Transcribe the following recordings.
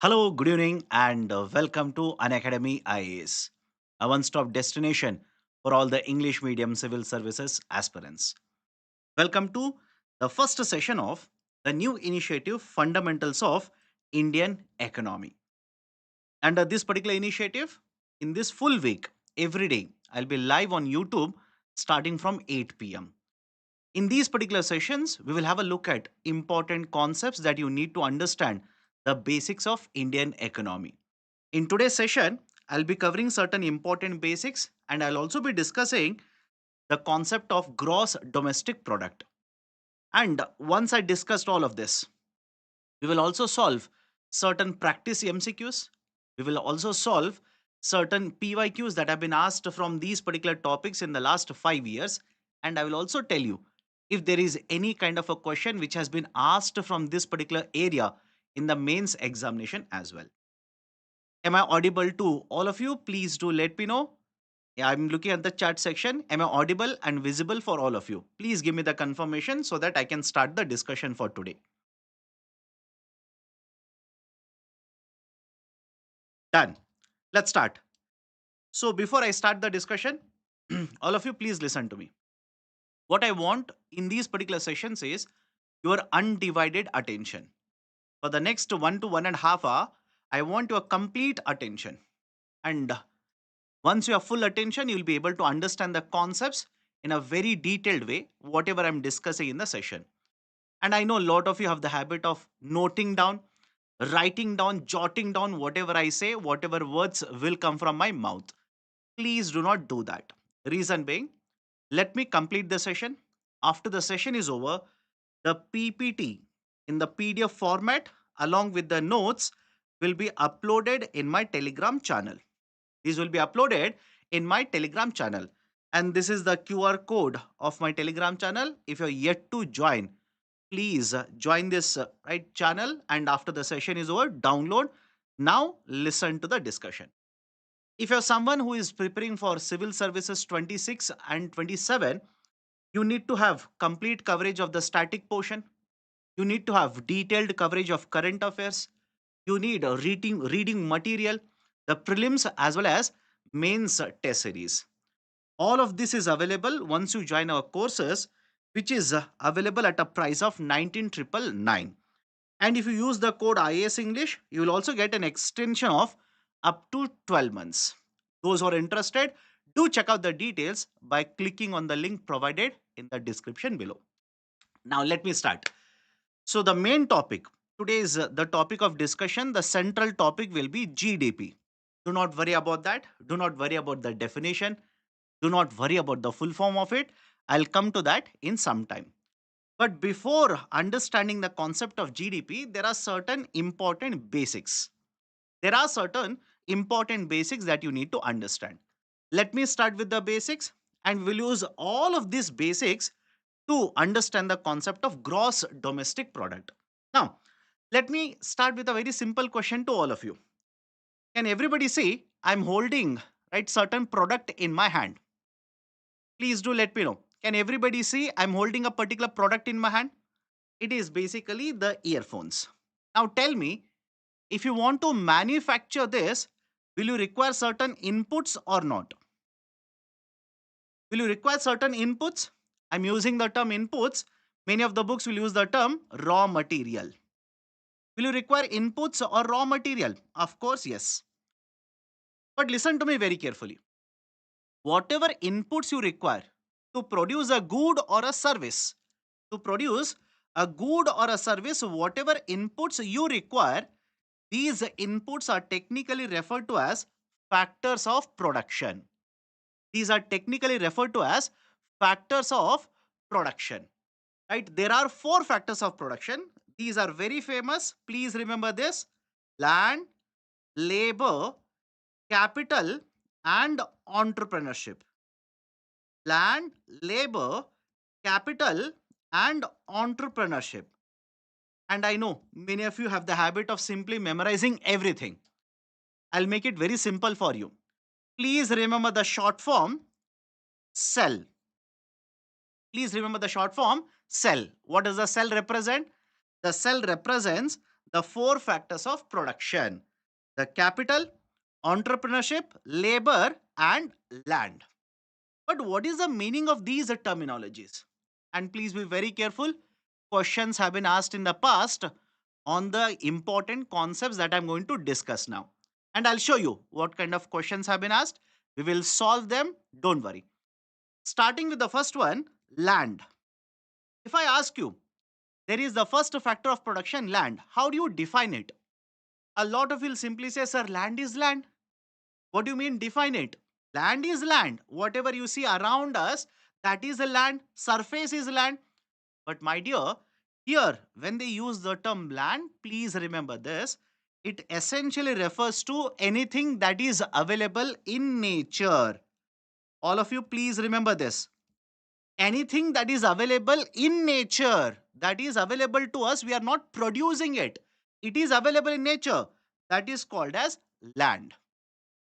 Hello, good evening, and welcome to Unacademy IAS, a one stop destination for all the English medium civil services aspirants. Welcome to the first session of the new initiative Fundamentals of Indian Economy. Under this particular initiative, in this full week, every day, I'll be live on YouTube starting from 8 p.m. In these particular sessions, we will have a look at important concepts that you need to understand the basics of Indian economy. In today's session, I'll be covering certain important basics and I'll also be discussing the concept of gross domestic product. And once I discussed all of this, we will also solve certain practice MCQs. We will also solve certain PYQs that have been asked from these particular topics in the last 5 years. And I will also tell you if there is any kind of a question which has been asked from this particular area in the mains examination as well. Am I audible to all of you? Please do let me know. Yeah, I'm looking at the chat section. Am I audible and visible for all of you? Please give me the confirmation so that I can start the discussion for today. Done. Let's start. So, before I start the discussion, all of you, please listen to me. What I want in these particular sessions is your undivided attention. For the next 1 to 1.5 hours, I want your complete attention. And once you have full attention, you'll be able to understand the concepts in a very detailed way, whatever I'm discussing in the session. And I know a lot of you have the habit of noting down, writing down, jotting down whatever I say, whatever words will come from my mouth. Please do not do that. Reason being, let me complete the session. After the session is over, the PPT in the PDF format along with the notes will be uploaded in my Telegram channel. These will be uploaded in my Telegram channel. And this is the QR code of my Telegram channel. If you're yet to join, please join this right channel. And after the session is over, download. Now listen to the discussion. If you're someone who is preparing for civil services 26 and 27, you need to have complete coverage of the static portion. You need to have detailed coverage of current affairs. You need a reading material, the prelims as well as mains test series. All of this is available once you join our courses, which is available at a price of 19,999. And if you use the code IAS English, you will also get an extension of up to 12 months. Those who are interested, do check out the details by clicking on the link provided in the description below. Now, let me start. So, the main topic today is the topic of discussion. The central topic will be GDP. Do not worry about that. Do not worry about the definition. Do not worry about the full form of it. I'll come to that in some time. But before understanding the concept of GDP, there are certain important basics. There are certain important basics that you need to understand. Let me start with the basics and we'll use all of these basics to understand the concept of gross domestic product. Now, let me start with a very simple question to all of you. Can everybody see I'm holding right certain product in my hand? Please do let me know. Can everybody see I'm holding a particular product in my hand? It is basically the earphones. Now tell me, if you want to manufacture this, will you require certain inputs or not? Will you require certain inputs? I'm using the term inputs. Many of the books will use the term raw material. Will you require inputs or raw material? Of course, yes. But listen to me very carefully. Whatever inputs you require to produce a good or a service, to produce a good or a service, whatever inputs you require, these inputs are technically referred to as factors of production. These are technically referred to as factors of production. Right? There are four factors of production. These are very famous. Please remember this: land, labor, capital, and entrepreneurship. Land, labor, capital, and entrepreneurship. And I know many of you have the habit of simply memorizing everything. I'll make it very simple for you. Please remember the short form cell. Please remember the short form cell. What does the cell represent? The cell represents the four factors of production: the capital, entrepreneurship, labor, and land. But what is the meaning of these terminologies? And please be very careful. Questions have been asked in the past on the important concepts that I'm going to discuss now. And I'll show you what kind of questions have been asked. We will solve them. Don't worry. Starting with the first one, land. If I ask you, there is the first factor of production, land. How do you define it? A lot of you will simply say, sir, land is land. What do you mean define it? Land is land. Whatever you see around us, that is a land. Surface is land. But my dear, here when they use the term land, please remember this. It essentially refers to anything that is available in nature. All of you, please remember this. Anything that is available in nature, that is available to us, we are not producing it. It is available in nature. That is called as land.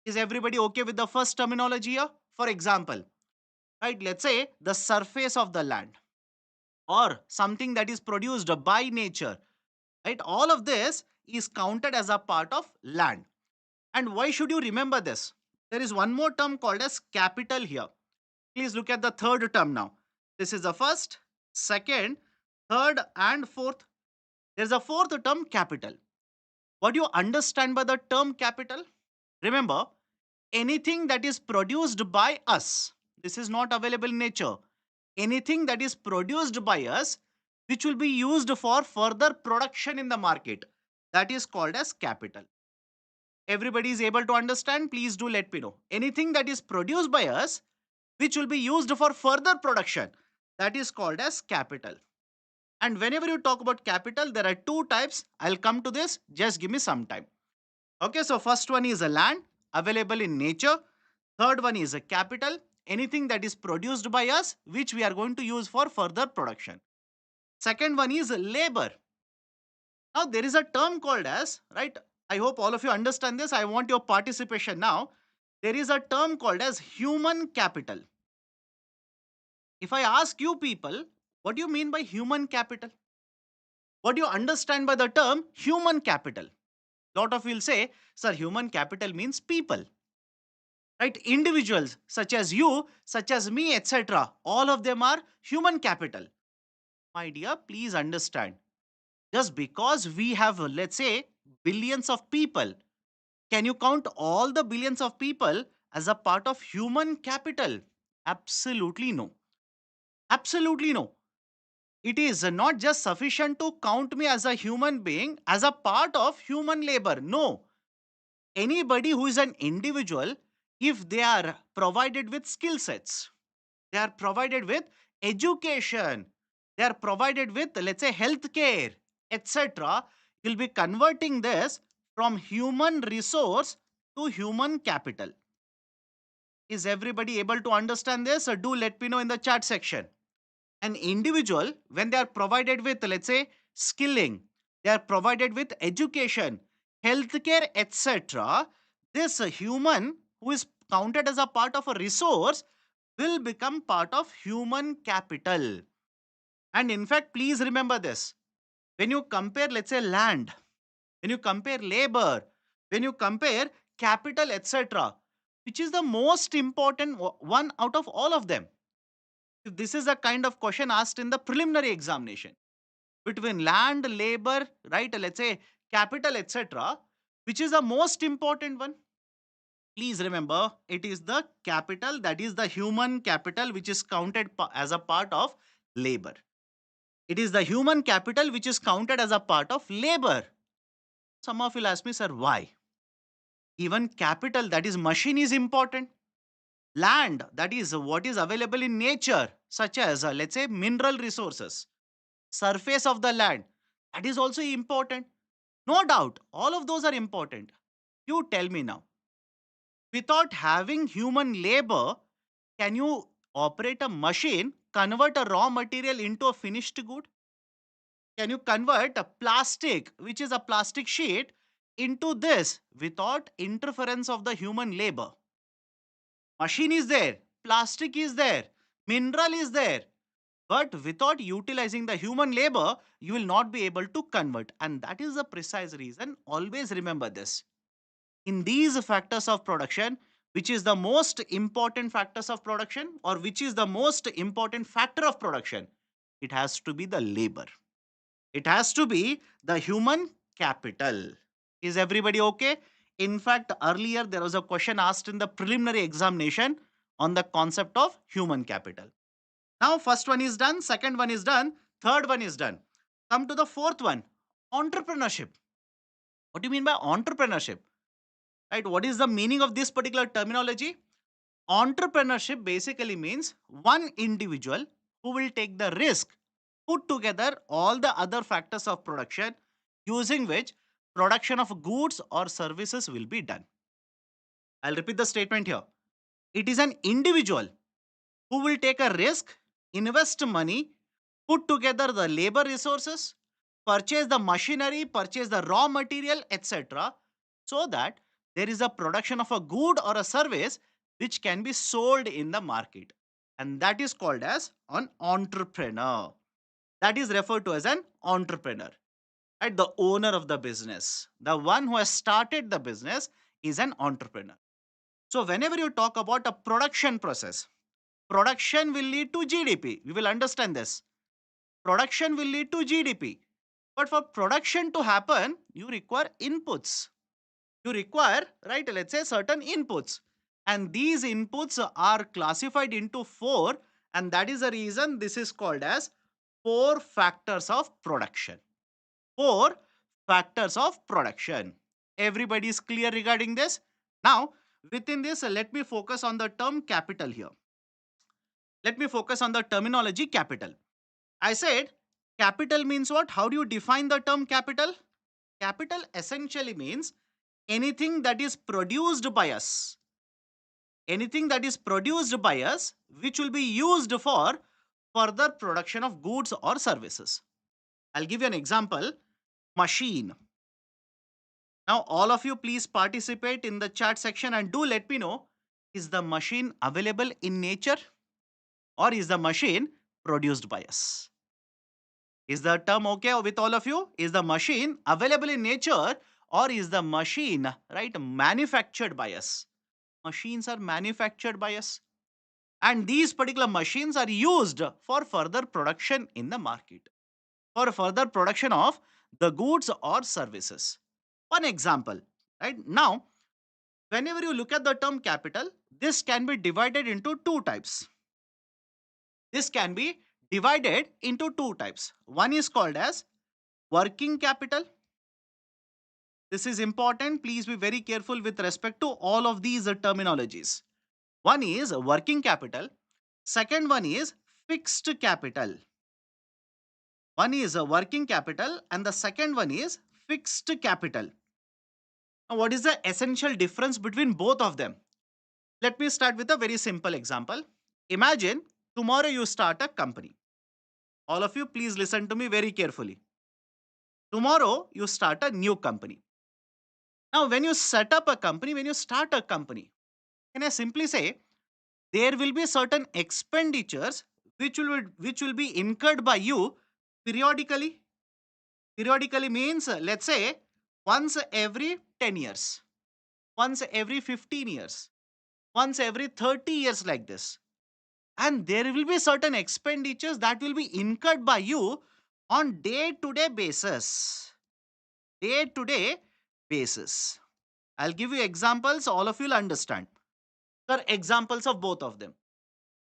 Is everybody okay with the first terminology here? For example, right, let's say the surface of the land or something that is produced by nature, right? All of this is counted as a part of land. And why should you remember this? There is one more term called as capital here. Please look at the third term now. This is the first, second, third, and fourth. There's a fourth term, capital. What do you understand by the term capital? Remember, anything that is produced by us, this is not available in nature. Anything that is produced by us, which will be used for further production in the market, that is called as capital. Everybody is able to understand? Please do let me know. Anything that is produced by us, which will be used for further production, that is called as capital. And whenever you talk about capital, there are two types. I'll come to this. Just give me some time. Okay, so first one is a land available in nature. Third one is a capital, anything that is produced by us, which we are going to use for further production. Second one is labor. Now, there is a term called as, right? I hope all of you understand this. I want your participation now. There is a term called as human capital. If I ask you people, what do you mean by human capital? What do you understand by the term human capital? Lot of you will say, sir, human capital means people, right? Individuals such as you, such as me, etc. All of them are human capital. My dear, please understand. Just because we have, let's say, billions of people, can you count all the billions of people as a part of human capital? Absolutely no. Absolutely no. It is not just sufficient to count me as a human being, as a part of human labor. No. Anybody who is an individual, if they are provided with skill sets, they are provided with education, they are provided with, let's say, healthcare, etc., will be converting this from human resource to human capital. Is everybody able to understand this? Or do let me know in the chat section. An individual, when they are provided with, let's say, skilling, they are provided with education, healthcare, etc., this human who is counted as a part of a resource will become part of human capital. And in fact, please remember this. When you compare, let's say, land, when you compare labor, when you compare capital, etc., which is the most important one out of all of them? If this is a kind of question asked in the preliminary examination, between land, labor, right, let's say capital, etc., which is the most important one? Please remember, it is the capital, that is the human capital, which is counted as a part of labor. It is the human capital which is counted as a part of labor. Some of you will ask me, sir, why? Even capital, that is machine, is important. Land, that is what is available in nature, such as, let's say, mineral resources. Surface of the land, that is also important. No doubt, all of those are important. You tell me now, without having human labor, can you operate a machine, convert a raw material into a finished good? Can you convert a plastic, which is a plastic sheet, into this without interference of the human labor? Machine is there, plastic is there, mineral is there. But without utilizing the human labor, you will not be able to convert. And that is the precise reason. Always remember this. In these factors of production, which is the most important factors of production, or which is the most important factor of production, it has to be the labor. It has to be the human capital. Is everybody okay? In fact, earlier there was a question asked in the preliminary examination on the concept of human capital. Now, first one is done, second one is done, third one is done. Come to the fourth one, entrepreneurship. What do you mean by entrepreneurship? Right? What is the meaning of this particular terminology? Entrepreneurship basically means one individual who will take the risk, put together all the other factors of production using which production of goods or services will be done. I'll repeat the statement here. It is an individual who will take a risk, invest money, put together the labor resources, purchase the machinery, purchase the raw material, etc., so that there is a production of a good or a service which can be sold in the market. And that is called as an entrepreneur. That is referred to as an entrepreneur. Right? The owner of the business, the one who has started the business, is an entrepreneur. So, whenever you talk about a production process, production will lead to GDP. We will understand this. Production will lead to GDP. But for production to happen, you require inputs. You require, right, let's say certain inputs. And these inputs are classified into four. And that is the reason this is called as four factors of production. Four factors of production. Everybody is clear regarding this? Now, within this, let me focus on the term capital here. Let me focus on the terminology capital. I said capital means what? How do you define the term capital? Capital essentially means anything that is produced by us. Anything that is produced by us which will be used for further production of goods or services. I'll give you an example. Machine. Now, all of you please participate in the chat section and do let me know, is the machine available in nature or is the machine produced by us? Is the term okay with all of you? Is the machine available in nature or is the machine, right, manufactured by us? Machines are manufactured by us. And these particular machines are used for further production in the market, for further production of the goods or services. One example, right? Now, whenever you look at the term capital, this can be divided into two types. This can be divided into two types. One is called as working capital. This is important. Please be very careful with respect to all of these terminologies. One is working capital. Second one is fixed capital. One is a working capital and the second one is fixed capital. Now, what is the essential difference between both of them? Let me start with a very simple example. Imagine tomorrow you start a company. All of you, please listen to me very carefully. Tomorrow you start a new company. Now, when you set up a company, when you start a company, can I simply say there will be certain expenditures which will be incurred by you periodically. Periodically means, let's say, once every 10 years, once every 15 years, once every 30 years, like this. And there will be certain expenditures that will be incurred by you on day to day basis. Day to day basis. I'll give you examples, all of you will understand. There are examples of both of them.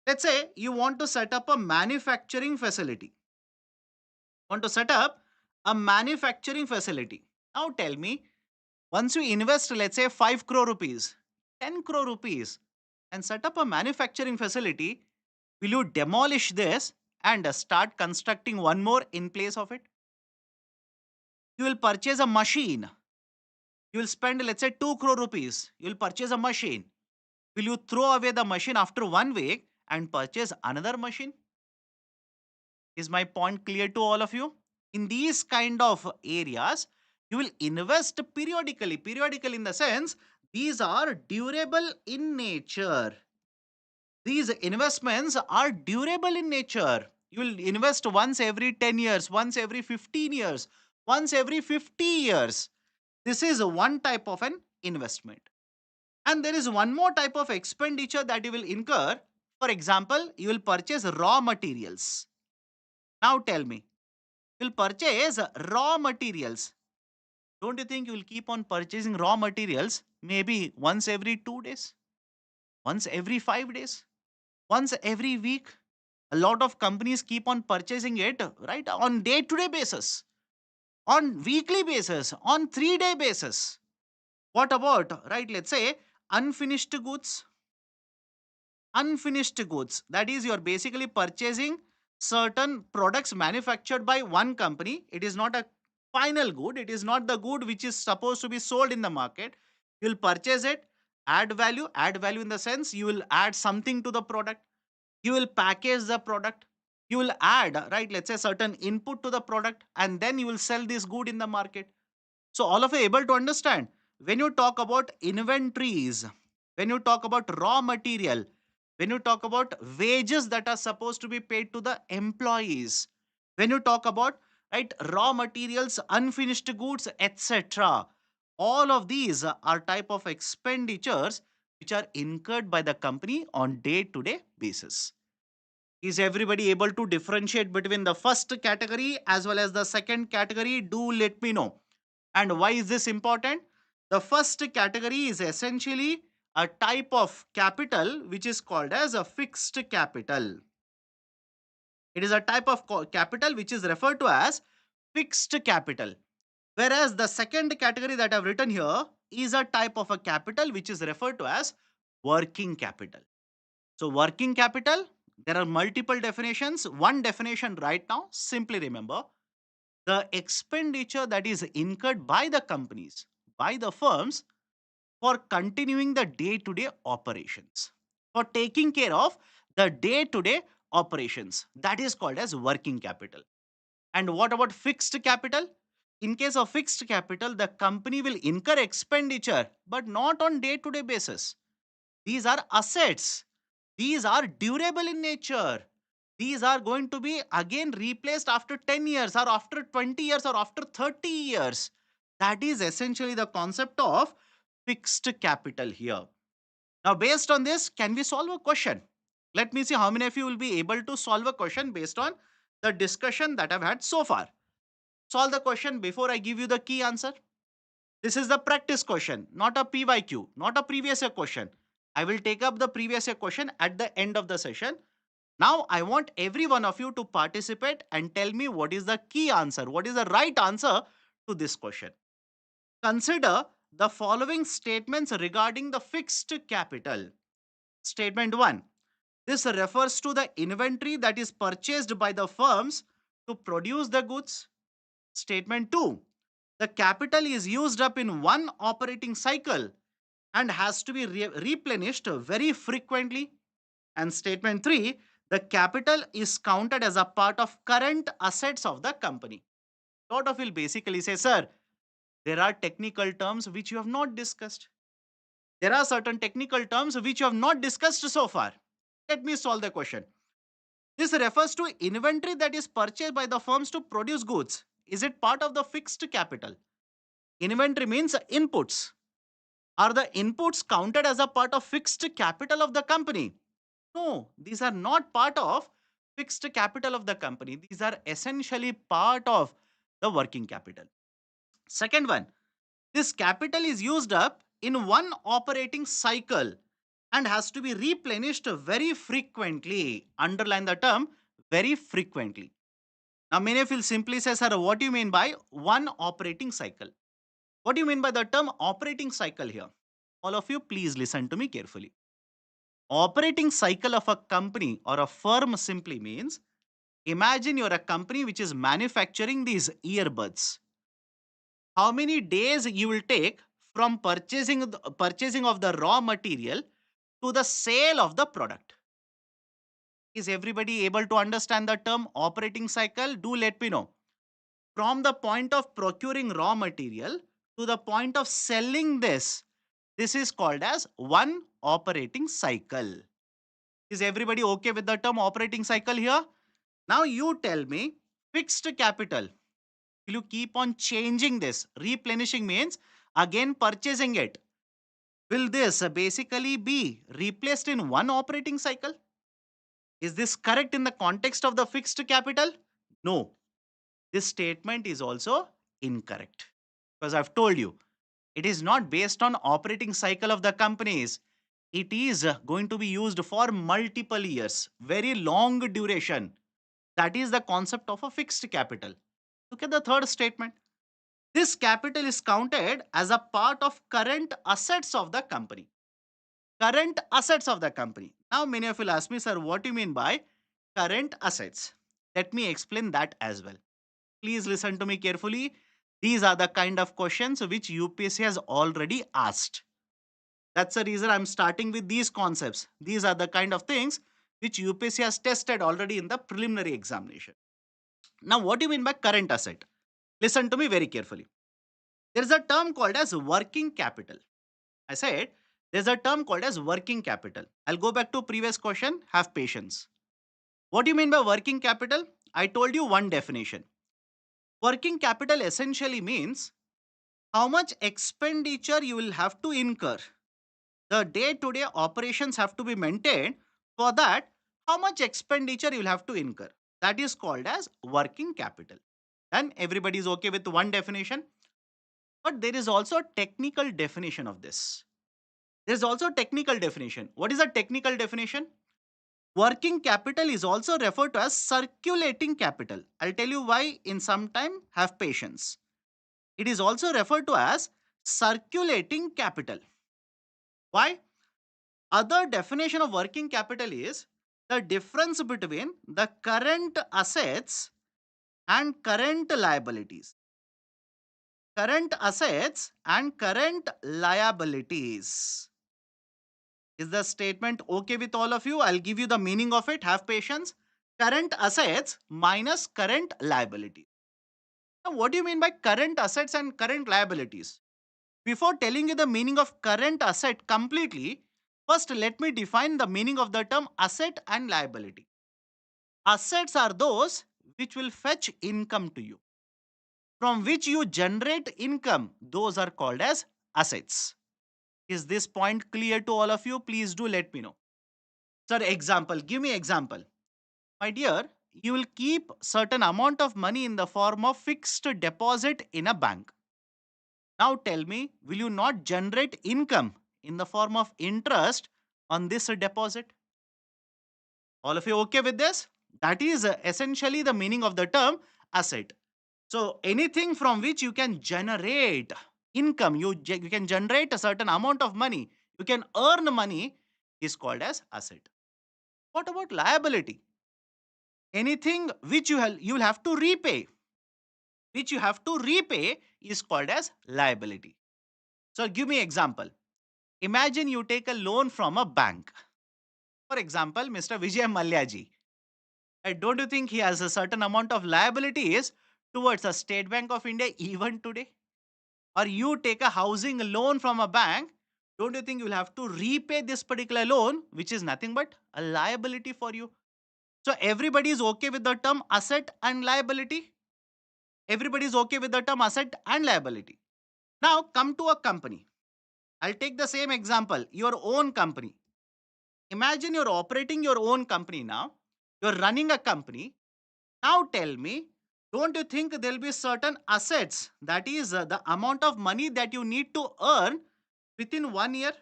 Let's say you want to set up a manufacturing facility. Want to set up a manufacturing facility. Now tell me, once you invest, let's say 5 crore rupees, 10 crore rupees, and set up a manufacturing facility, will you demolish this and start constructing one more in place of it? You will purchase a machine. You will spend, let's say, 2 crore rupees. You will purchase a machine. Will you throw away the machine after 1 week and purchase another machine? Is my point clear to all of you? In these kind of areas, you will invest periodically. Periodical in the sense, these are durable in nature. These investments are durable in nature. You will invest once every 10 years, once every 15 years, once every 50 years. This is one type of an investment. And there is one more type of expenditure that you will incur. For example, you will purchase raw materials. Now tell me, you will purchase raw materials. Don't you think you will keep on purchasing raw materials maybe once every 2 days, once every 5 days, once every week? A lot of companies keep on purchasing it, right, on day to day basis, on weekly basis, on 3 day basis. What about, right, let's say unfinished goods? Unfinished goods, that is, you're basically purchasing certain products manufactured by one company. It is not a final good, it is not the good which is supposed to be sold in the market. You'll purchase it, add value in the sense you will add something to the product, you will package the product, you will add, right, let's say certain input to the product, and then you will sell this good in the market. So all of you able to understand, when you talk about inventories, when you talk about raw material, when you talk about wages that are supposed to be paid to the employees, when you talk about, right, raw materials, unfinished goods, etc., all of these are type of expenditures which are incurred by the company on day to day basis. Is everybody able to differentiate between the first category as well as the second category? Do let me know. And why is this important? The first category is essentially a type of capital which is called as a fixed capital. It is a type of capital which is referred to as fixed capital. Whereas the second category that I've written here is a type of a capital which is referred to as working capital. So working capital, there are multiple definitions. One definition right now, simply remember, the expenditure that is incurred by the companies, by the firms, for continuing the day-to-day operations, for taking care of the day-to-day operations. That is called as working capital. And what about fixed capital? In case of fixed capital, the company will incur expenditure, but not on day-to-day basis. These are assets. These are durable in nature. These are going to be again replaced after 10 years or after 20 years or after 30 years. That is essentially the concept of fixed capital here. Now, based on this, can we solve a question? Let me see how many of you will be able to solve a question based on the discussion that I've had so far. Solve the question before I give you the key answer. This is the practice question, not a PYQ, not a previous year question. I will take up the previous year question at the end of the session. Now, I want every one of you to participate and tell me what is the key answer, what is the right answer to this question. Consider the following statements regarding the fixed capital. Statement 1. This refers to the inventory that is purchased by the firms to produce the goods. Statement 2. The capital is used up in one operating cycle and has to be replenished very frequently. And statement 3, the capital is counted as a part of current assets of the company. Lot of will basically say, sir, there are technical terms which you have not discussed. There are certain technical terms which you have not discussed so far. Let me solve the question. This refers to inventory that is purchased by the firms to produce goods. Is it part of the fixed capital? Inventory means inputs. Are the inputs counted as a part of fixed capital of the company? No, these are not part of fixed capital of the company. These are essentially part of the working capital. Second one, this capital is used up in one operating cycle and has to be replenished very frequently. Underline the term very frequently. Now, many of you will simply say, sir, what do you mean by one operating cycle? What do you mean by the term operating cycle here? All of you, please listen to me carefully. Operating cycle of a company or a firm simply means, imagine you're a company which is manufacturing these earbuds. How many days you will take from purchasing of the raw material to the sale of the product? Is everybody able to understand the term operating cycle? Do let me know. From the point of procuring raw material to the point of selling this is called as one operating cycle. Is everybody okay with the term operating cycle here? Now you tell me, fixed capital. Will you keep on changing this? Replenishing means again purchasing it. Will this basically be replaced in one operating cycle? Is this correct in the context of the fixed capital? No. This statement is also incorrect. Because I've told you, it is not based on operating cycle of the companies. It is going to be used for multiple years, very long duration. That is the concept of a fixed capital. Look at the third statement. This capital is counted as a part of current assets of the company. Current assets of the company. Now, many of you will ask me, sir, what do you mean by current assets? Let me explain that as well. Please listen to me carefully. These are the kind of questions which UPSC has already asked. That's the reason I'm starting with these concepts. These are the kind of things which UPSC has tested already in the preliminary examination. Now, what do you mean by current asset? Listen to me very carefully. There is a term called as working capital. I said there's a term called as working capital. I'll go back to previous question. Have patience. What do you mean by working capital? I told you one definition. Working capital essentially means how much expenditure you will have to incur. The day-to-day operations have to be maintained. For that, how much expenditure you will have to incur. That is called as working capital. And everybody is okay with one definition. But there is also a technical definition of this. There is also a technical definition. What is a technical definition? Working capital is also referred to as circulating capital. I'll tell you why in some time. Have patience. It is also referred to as circulating capital. Why? Other definition of working capital is the difference between the current assets and current liabilities. Current assets and current liabilities. Is the statement okay with all of you? I'll give you the meaning of it. Have patience. Current assets minus current liability. Now, what do you mean by current assets and current liabilities? Before telling you the meaning of current asset completely, first let me define the meaning of the term asset and liability. Assets are those which will fetch income to you. From which you generate income, those are called as assets. Is this point clear to all of you? Please do let me know. Sir, example. Give me example. My dear, you will keep certain amount of money in the form of fixed deposit in a bank. Now tell me, will you not generate income in the form of interest on this deposit? All of you okay with this? That is essentially the meaning of the term asset. So anything from which you can generate income, you can generate a certain amount of money, you can earn money is called as asset. What about liability? Anything which you will have to repay, is called as liability. So give me example. Imagine you take a loan from a bank. For example, Mr. Vijay Malyaji. Don't you think he has a certain amount of liabilities towards the State Bank of India even today? Or you take a housing loan from a bank, don't you think you will have to repay this particular loan, which is nothing but a liability for you? So everybody is okay with the term asset and liability? Everybody is okay with the term asset and liability. Now come to a company. I'll take the same example, your own company. Imagine you're operating your own company now. You're running a company. Now tell me, don't you think there'll be certain assets, that is the amount of money that you need to earn within 1 year?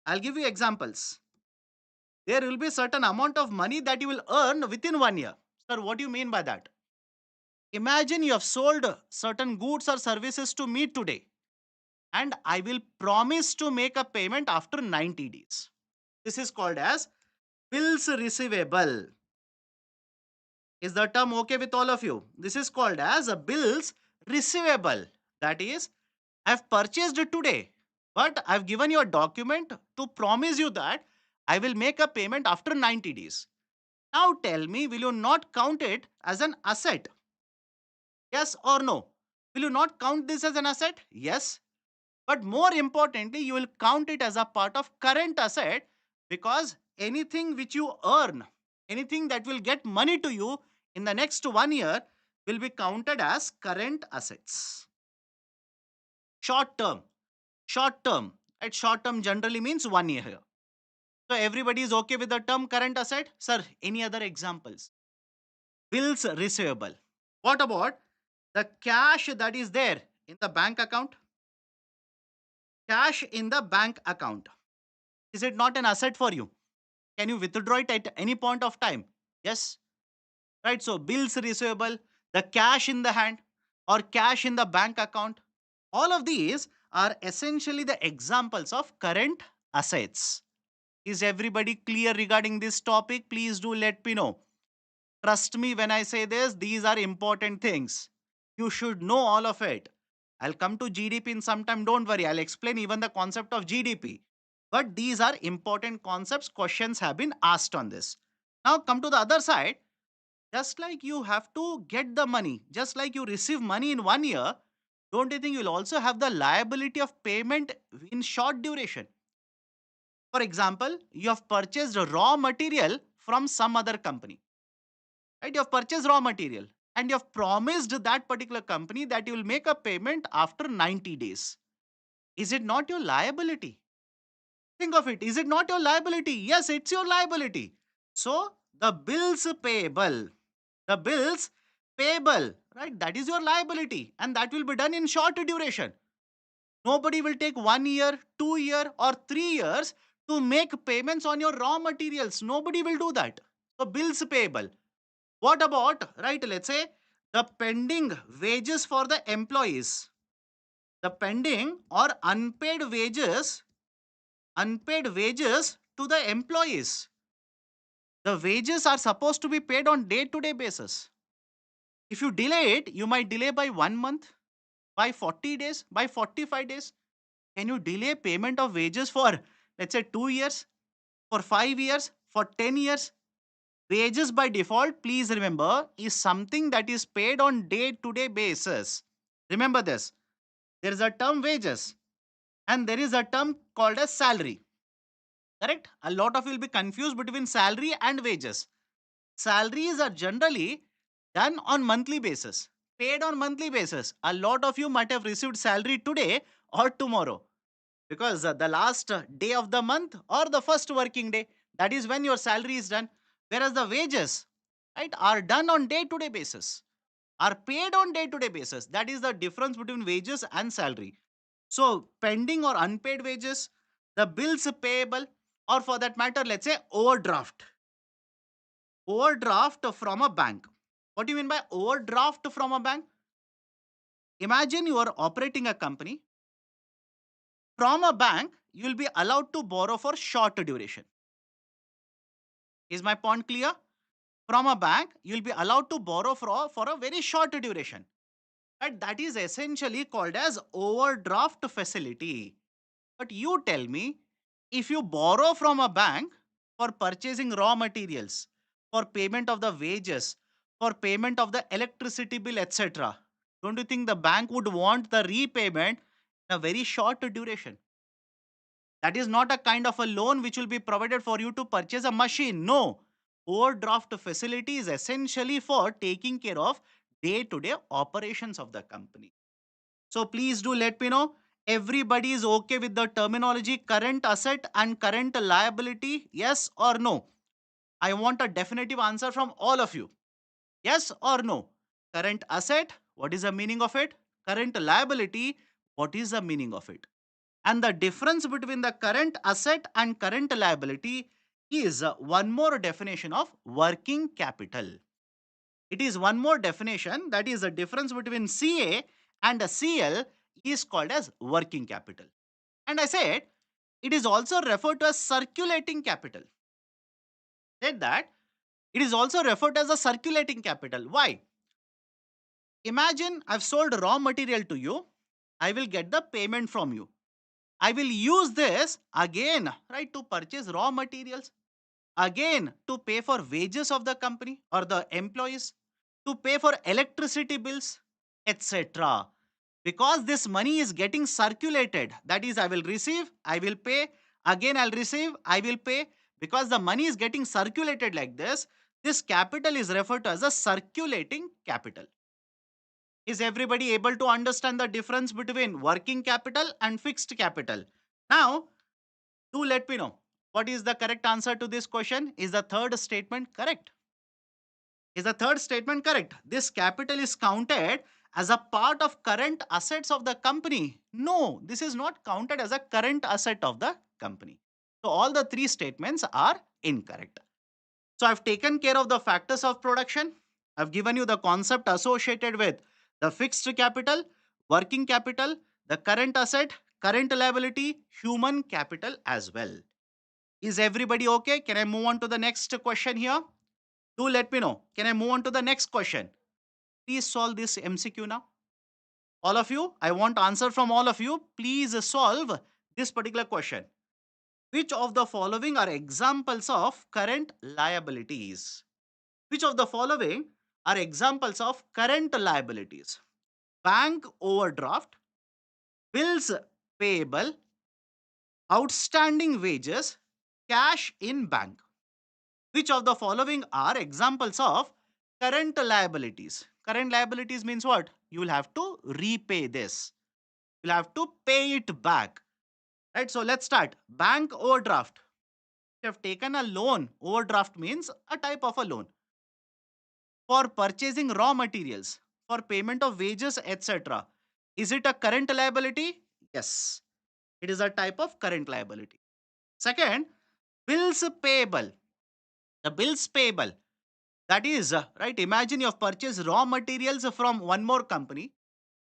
I'll give you examples. There will be certain amount of money that you will earn within 1 year. Sir, what do you mean by that? Imagine you have sold certain goods or services to me today, and I will promise to make a payment after 90 days. This is called as bills receivable. Is the term okay with all of you? This is called as a bills receivable. That is, I've purchased it today, but I've given you a document to promise you that I will make a payment after 90 days. Now tell me, will you not count it as an asset? Yes or no? Will you not count this as an asset? Yes. But more importantly, you will count it as a part of current asset, because anything which you earn, anything that will get money to you in the next 1 year will be counted as current assets. Short term, short term, right? Short term generally means 1 year here. So everybody is okay with the term current asset? Sir, any other examples? Bills receivable. What about the cash that is there in the bank account? Cash in the bank account. Is it not an asset for you? Can you withdraw it at any point of time? Yes. Right. So bills receivable, the cash in the hand or cash in the bank account. All of these are essentially the examples of current assets. Is everybody clear regarding this topic? Please do let me know. Trust me when I say this, these are important things. You should know all of it. I'll come to GDP in some time, don't worry. I'll explain even the concept of GDP. But these are important concepts. Questions have been asked on this. Now come to the other side. Just like you have to get the money, just like you receive money in 1 year, don't you think you'll also have the liability of payment in short duration? For example, you have purchased raw material from some other company, right? You have purchased raw material and you have promised that particular company that you will make a payment after 90 days. Is it not your liability? Think of it. Is it not your liability? Yes, it's your liability. So the bills payable, the bills payable, right? That is your liability and that will be done in short duration. Nobody will take 1 year, 2 year or 3 years to make payments on your raw materials. Nobody will do that. So bills payable. What about, right? Let's say the pending wages for the employees, the pending or unpaid wages to the employees. The wages are supposed to be paid on day-to-day basis. If you delay it, you might delay by 1 month, by 40 days, by 45 days. Can you delay payment of wages for, let's say, 2 years, for 5 years, for 10 years? Wages by default, please remember, is something that is paid on day-to-day basis. Remember this. There is a term wages and there is a term called as salary. Correct? A lot of you will be confused between salary and wages. Salaries are generally done on monthly basis, paid on monthly basis. A lot of you might have received salary today or tomorrow because the last day of the month or the first working day, that is when your salary is done. Whereas the wages, right, are done on day-to-day basis, are paid on day-to-day basis. That is the difference between wages and salary. So pending or unpaid wages, the bills payable, or for that matter, let's say overdraft. Overdraft from a bank. What do you mean by overdraft from a bank? Imagine you are operating a company. From a bank, you will be allowed to borrow for short duration. Is my point clear? From a bank, you will be allowed to borrow for a very short duration. Right? That is essentially called as overdraft facility. But you tell me, if you borrow from a bank for purchasing raw materials, for payment of the wages, for payment of the electricity bill, etc., don't you think the bank would want the repayment in a very short duration? That is not a kind of a loan which will be provided for you to purchase a machine. No. Overdraft facility is essentially for taking care of day-to-day operations of the company. So please do let me know. Everybody is okay with the terminology current asset and current liability? Yes or no? I want a definitive answer from all of you. Yes or no? Current asset, what is the meaning of it? Current liability, what is the meaning of it? And the difference between the current asset and current liability is one more definition of working capital. It is one more definition, that is the difference between CA and a CL is called as working capital. And I said it is also referred to as circulating capital. Said that it is also referred to as a circulating capital. Why? Imagine I've sold raw material to you. I will get the payment from you. I will use this again, right, to purchase raw materials, again to pay for wages of the company or the employees, to pay for electricity bills, etc. Because this money is getting circulated, that is, I will receive, I will pay, again I'll receive, I will pay. Because the money is getting circulated like this, This capital is referred to as a circulating capital. Is everybody able to understand the difference between working capital and fixed capital? Now, do let me know what is the correct answer to this question. Is the third statement correct? Is the third statement correct? This capital is counted as a part of current assets of the company. No, this is not counted as a current asset of the company. So all the three statements are incorrect. So I've taken care of the factors of production. I've given you the concept associated with the fixed capital, working capital, the current asset, current liability, human capital as well. Is everybody okay? Can I move on to the next question here? Do let me know. Can I move on to the next question? Please solve this MCQ now. All of you, I want answer from all of you. Please solve this particular question. Which of the following are examples of current liabilities? Which of the following are examples of current liabilities? Bank overdraft, bills payable, outstanding wages, cash in bank. Which of the following are examples of current liabilities? Current liabilities means what? You will have to repay this. You'll have to pay it back. Right? So let's start. Bank overdraft. You have taken a loan. Overdraft means a type of a loan for purchasing raw materials, for payment of wages, etc. Is it a current liability? Yes. It is a type of current liability. Second, bills payable. The bills payable. That is, right, imagine you have purchased raw materials from one more company,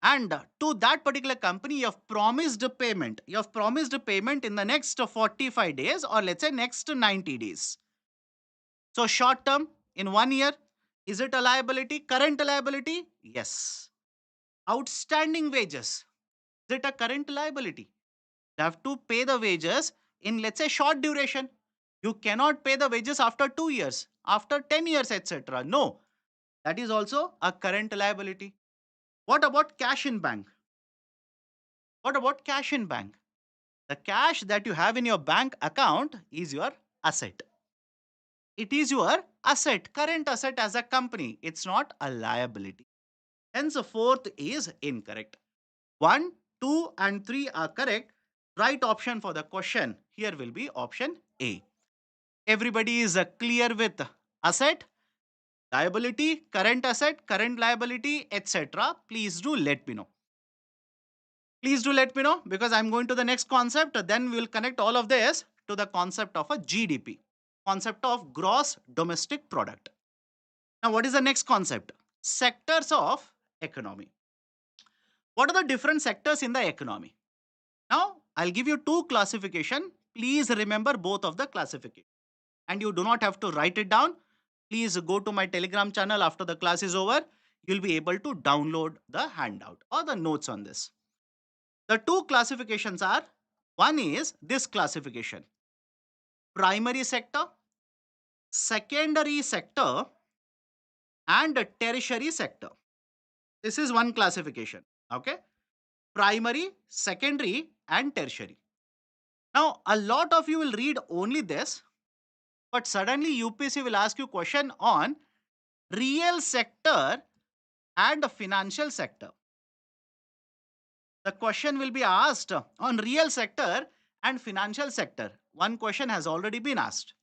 and to that particular company you have promised payment. You have promised payment in the next 45 days, or let's say next 90 days. So short term, in 1 year, is it a liability? Current liability? Yes. Outstanding wages. Is it a current liability? You have to pay the wages in, let's say, short duration. You cannot pay the wages after 2 years, after 10 years, etc. No, that is also a current liability. What about cash in bank? What about cash in bank? The cash that you have in your bank account is your asset. It is your asset, current asset as a company. It's not a liability. Hence, the fourth is incorrect. 1, 2, and 3 are correct. Right option for the question here will be option A. Everybody is clear with asset, liability, current asset, current liability, etc. Please do let me know. Please do let me know, because I'm going to the next concept. Then we will connect all of this to the concept of a GDP, concept of gross domestic product. Now, what is the next concept? Sectors of economy. What are the different sectors in the economy? Now, I'll give you two classification. Please remember both of the classification. And you do not have to write it down. Please go to my Telegram channel after the class is over. You'll be able to download the handout or the notes on this. The two classifications are, one is this classification: primary sector, secondary sector, and tertiary sector. This is one classification. Okay. Primary, secondary, and tertiary. Now, a lot of you will read only this, but suddenly UPSC will ask you question on real sector and financial sector. The question will be asked on real sector and financial sector. One question has already been asked.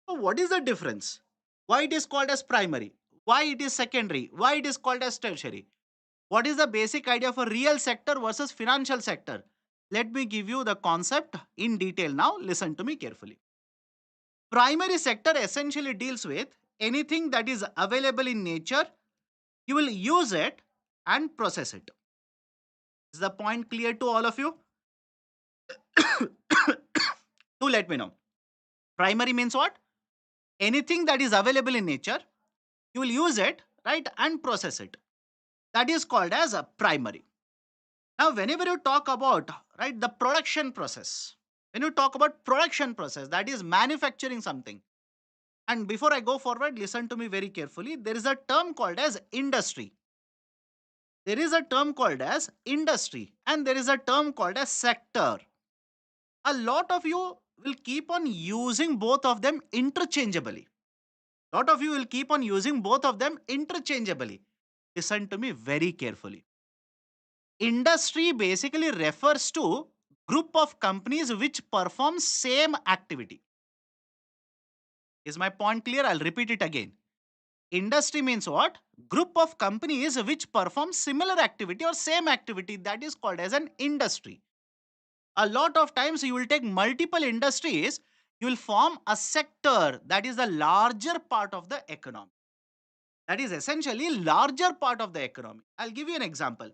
So what is the difference? Why it is called as primary? Why it is secondary? Why it is called as tertiary? What is the basic idea for real sector versus financial sector? Let me give you the concept in detail now. Listen to me carefully. Primary sector essentially deals with anything that is available in nature. You will use it and process it. Is the point clear to all of you? Do let me know. Primary means what? Anything that is available in nature, you will use it, right, and process it. That is called as a primary. Now, whenever you talk about, right, the production process, when you talk about production process, that is manufacturing something. And before I go forward, listen to me very carefully. There is a term called as industry. There is a term called as industry, and there is a term called as sector. A lot of you will keep on using both of them interchangeably. Lot of you will keep on using both of them interchangeably. Listen to me very carefully. Industry basically refers to group of companies which perform same activity. Is my point clear? I'll repeat it again. Industry means what? Group of companies which perform similar activity or same activity, that is called as an industry. A lot of times you will take multiple industries, you will form a sector that is the larger part of the economy. That is essentially larger part of the economy. I'll give you an example.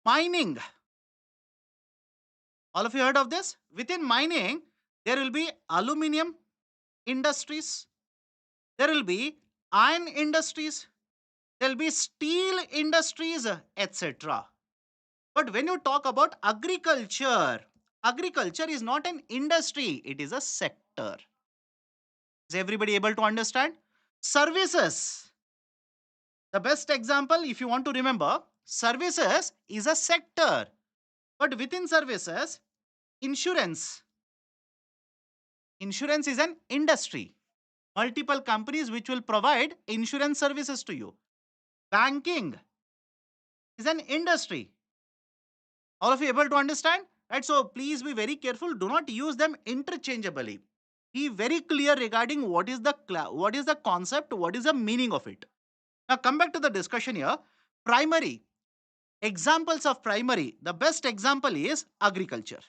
Mining. All of you heard of this? Within mining, there will be aluminum industries, there will be iron industries, there will be steel industries, etc. But when you talk about agriculture, agriculture is not an industry, it is a sector. Is everybody able to understand? Services. The best example, if you want to remember, services is a sector. But within services, insurance. Insurance is an industry. Multiple companies which will provide insurance services to you. Banking is an industry. All of you able to understand? Right? So please be very careful. Do not use them interchangeably. Be very clear regarding what is the concept, what is the meaning of it. Now come back to the discussion here. Primary. Examples of primary. The best example is agriculture.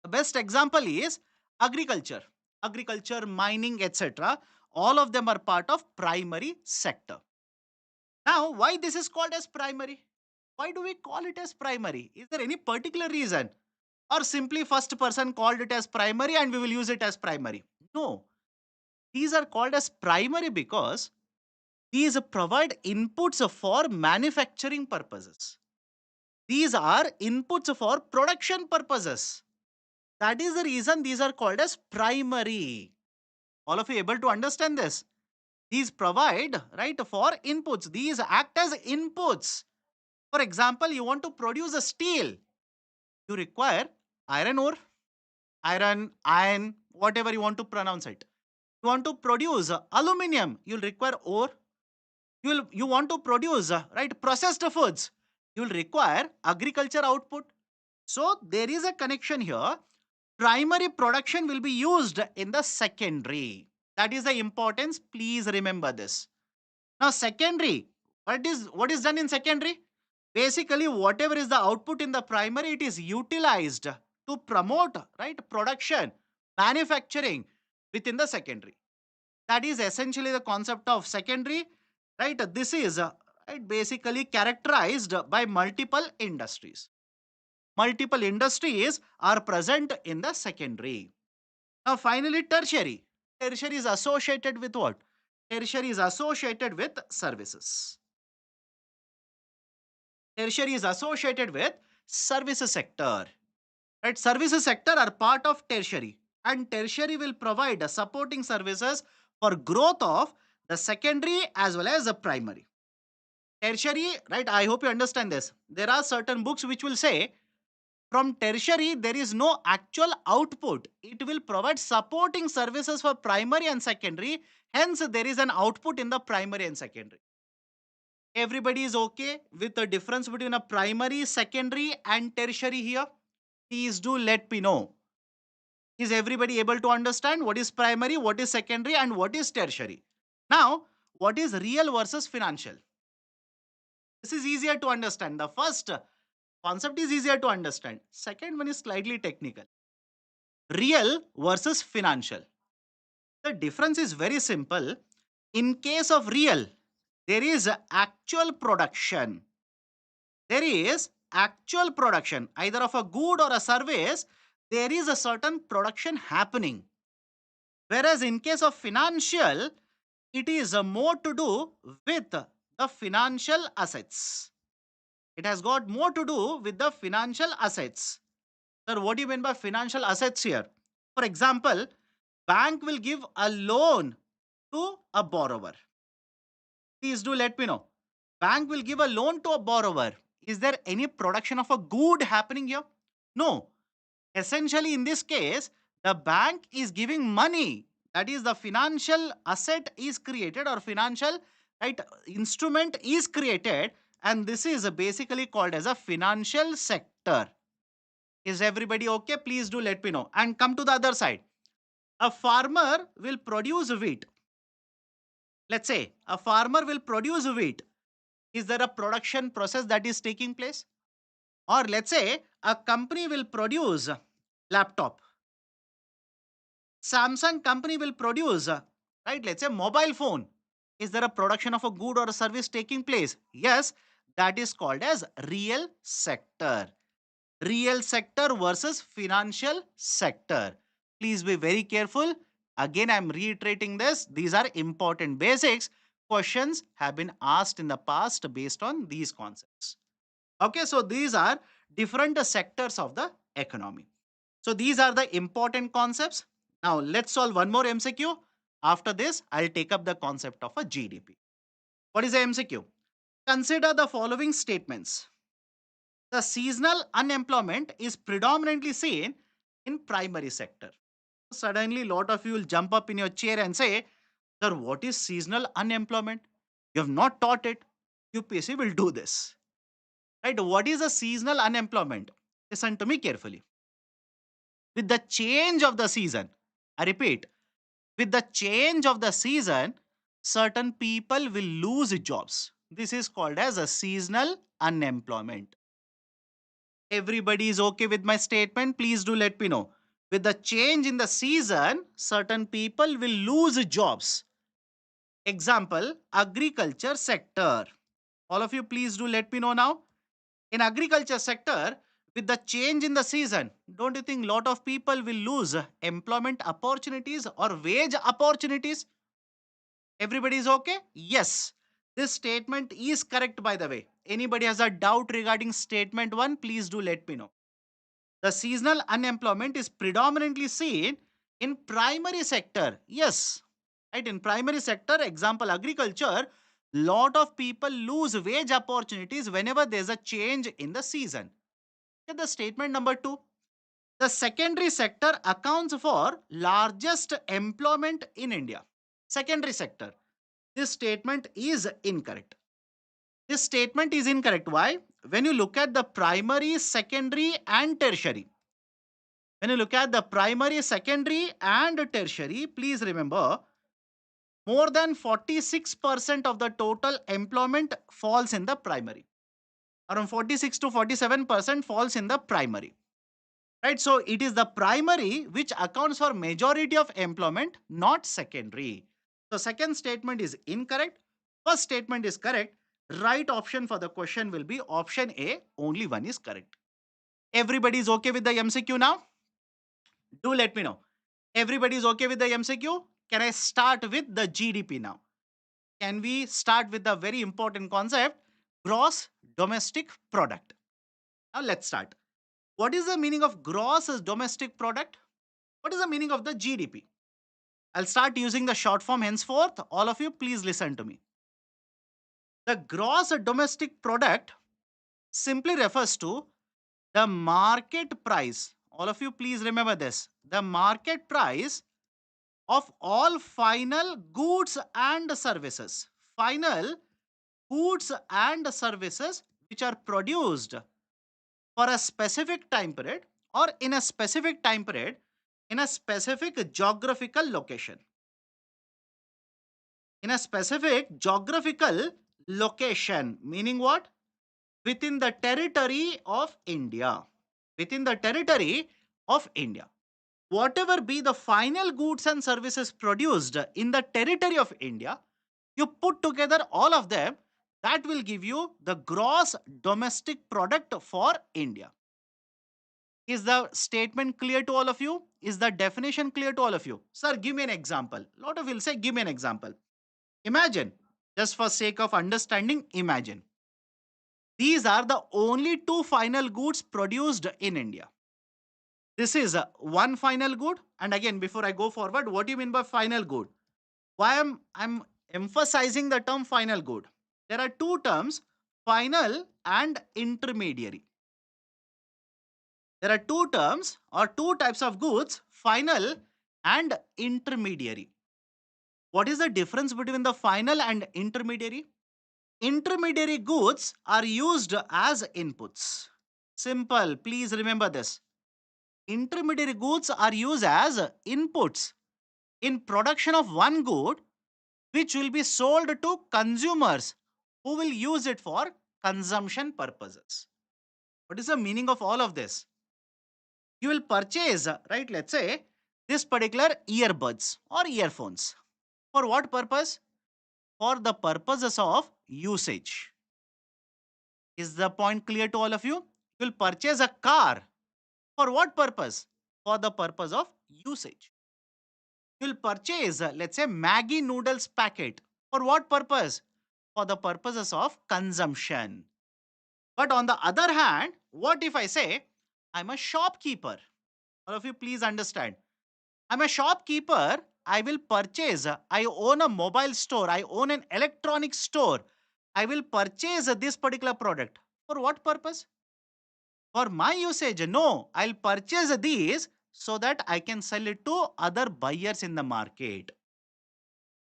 The best example is agriculture. Agriculture, mining, etc. All of them are part of primary sector. Now, why this is called as primary? Why do we call it as primary? Is there any particular reason? Or simply first person called it as primary and we will use it as primary? No. These are called as primary because these provide inputs for manufacturing purposes. These are inputs for production purposes. That is the reason these are called as primary. All of you able to understand this? These provide, right, for inputs. These act as inputs. For example, you want to produce a steel. You require iron ore, iron, whatever you want to pronounce it. You want to produce aluminum. You'll require ore. You want to produce, right, processed foods. You'll require agriculture output. So there is a connection here. Primary production will be used in the secondary. That is the importance. Please remember this. Now, secondary. What is done in secondary? Basically, whatever is the output in the primary, it is utilized to promote, right, production, manufacturing within the secondary. That is essentially the concept of secondary, right? This is right, basically characterized by multiple industries. Multiple industries are present in the secondary. Now, finally, tertiary. Tertiary is associated with what? Tertiary is associated with services. Tertiary is associated with services sector. Right? Services sector are part of tertiary, and tertiary will provide supporting services for growth of the secondary as well as the primary. Tertiary, right? I hope you understand this. There are certain books which will say from tertiary there is no actual output. It will provide supporting services for primary and secondary. Hence, there is an output in the primary and secondary. Everybody is okay with the difference between a primary, secondary and tertiary here? Please do let me know. Is everybody able to understand what is primary, what is secondary and what is tertiary? Now, what is real versus financial? This is easier to understand. The first concept is easier to understand. Second one is slightly technical. Real versus financial. The difference is very simple. In case of real, there is actual production. There is actual production, either of a good or a service. There is a certain production happening. Whereas in case of financial, it is more to do with the financial assets. It has got more to do with the financial assets. Sir, what do you mean by financial assets here? For example, bank will give a loan to a borrower. Please do let me know. Bank will give a loan to a borrower. Is there any production of a good happening here? No. Essentially, in this case, the bank is giving money. That is, the financial asset is created or financial, right, instrument is created, and this is basically called as a financial sector. Is everybody okay? Please do let me know. And come to the other side. A farmer will produce wheat. Let's say a farmer will produce wheat. Is there a production process that is taking place? Or let's say a company will produce laptop. Samsung company will produce, right? Let's say mobile phone. Is there a production of a good or a service taking place? Yes, that is called as real sector. Real sector versus financial sector. Please be very careful. Again, I'm reiterating this. These are important basics. Questions have been asked in the past based on these concepts. Okay, so these are different sectors of the economy. So these are the important concepts. Now let's solve one more MCQ. After this, I'll take up the concept of a GDP. What is a MCQ? Consider the following statements. The seasonal unemployment is predominantly seen in primary sector. Suddenly, a lot of you will jump up in your chair and say, Sir, what is seasonal unemployment? You have not taught it. UPSC will do this. Right? What is a seasonal unemployment? Listen to me carefully. With the change of the season, I repeat, with the change of the season, certain people will lose jobs. This is called as a seasonal unemployment. Everybody is okay with my statement? Please do let me know. With the change in the season, certain people will lose jobs. Example, agriculture sector. All of you, please do let me know now. In agriculture sector, with the change in the season, don't you think lot of people will lose employment opportunities or wage opportunities? Everybody is okay? Yes. This statement is correct, by the way. Anybody has a doubt regarding statement 1, please do let me know. The seasonal unemployment is predominantly seen in primary sector. Yes. Right, in primary sector, example agriculture, lot of people lose wage opportunities whenever there's a change in the season. Okay, the statement number 2. The secondary sector accounts for largest employment in India. Secondary sector. This statement is incorrect. This statement is incorrect. Why? When you look at the primary, secondary, and tertiary. When you look at the primary, secondary, and tertiary, please remember more than 46% of the total employment falls in the primary. Around 46 to 47% falls in the primary. Right? So it is the primary which accounts for majority of employment, not secondary. So second statement is incorrect. First statement is correct. Right option for the question will be option A. Only one is correct. Everybody is okay with the MCQ now? Do let me know. Everybody is okay with the MCQ? Can I start with the GDP now? Can we start with the very important concept, gross domestic product? Now let's start. What is the meaning of gross domestic product? What is the meaning of the GDP? I'll start using the short form henceforth. All of you, please listen to me. The gross domestic product simply refers to the market price. All of you, please remember this. The market price of all final goods and services. Final goods and services which are produced for a specific time period or in a specific time period in a specific geographical location. In a specific geographical location, meaning what? Within the territory of India. Within the territory of India. Whatever be the final goods and services produced in the territory of India, you put together all of them, that will give you the gross domestic product for India. Is the statement clear to all of you? Is the definition clear to all of you? Sir, give me an example. A lot of you will say, give me an example. Imagine, just for sake of understanding, imagine. These are the only two final goods produced in India. This is one final good. And again, before I go forward, what do you mean by final good? Why am I'm emphasizing the term final good? There are two terms, final and intermediary. There are two terms or two types of goods, final and intermediary. What is the difference between the final and intermediary? Intermediary goods are used as inputs. Simple, please remember this. Intermediary goods are used as inputs in production of one good which will be sold to consumers who will use it for consumption purposes. What is the meaning of all of this? You will purchase, right, let's say, this particular earbuds or earphones. For what purpose? For the purposes of usage. Is the point clear to all of you? You will purchase a car. For what purpose? For the purpose of usage. You will purchase, let's say, Maggi noodles packet. For what purpose? For the purposes of consumption. But on the other hand, what if I say, I'm a shopkeeper? All of you, please understand. I'm a shopkeeper. I will purchase. I own a mobile store. I own an electronic store. I will purchase this particular product. For what purpose? For my usage. No, I'll purchase these so that I can sell it to other buyers in the market.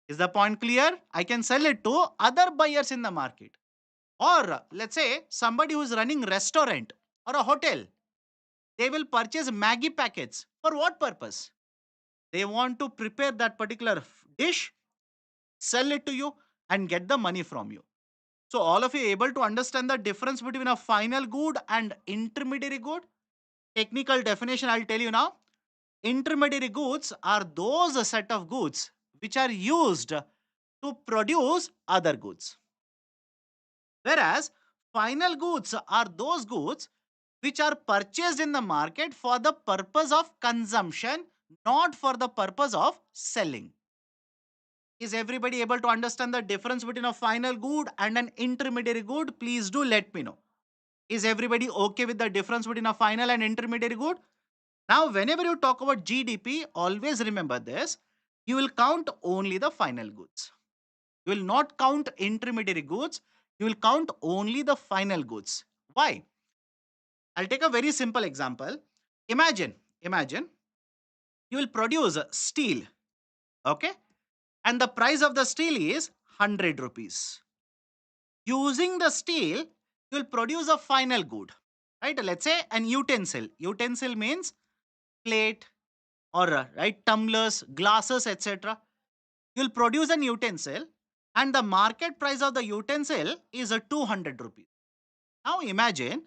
Is the point clear? I can sell it to other buyers in the market. Or let's say somebody who is running restaurant or a hotel. They will purchase Maggi packets. For what purpose? They want to prepare that particular dish, sell it to you, and get the money from you. So, all of you able to understand the difference between a final good and intermediary good? Technical definition I'll tell you now. Intermediary goods are those set of goods which are used to produce other goods. Whereas final goods are those goods which are purchased in the market for the purpose of consumption, not for the purpose of selling. Is everybody able to understand the difference between a final good and an intermediary good? Please do let me know. Is everybody okay with the difference between a final and intermediary good? Now, whenever you talk about GDP, always remember this. You will count only the final goods. You will not count intermediary goods. You will count only the final goods. Why? I'll take a very simple example. Imagine you will produce steel, okay? And the price of the steel is 100 rupees. Using the steel, you will produce a final good, right? Let's say an utensil. Utensil means plate or right tumblers, glasses, etc. You'll produce an utensil and the market price of the utensil is a 200 rupees. Now imagine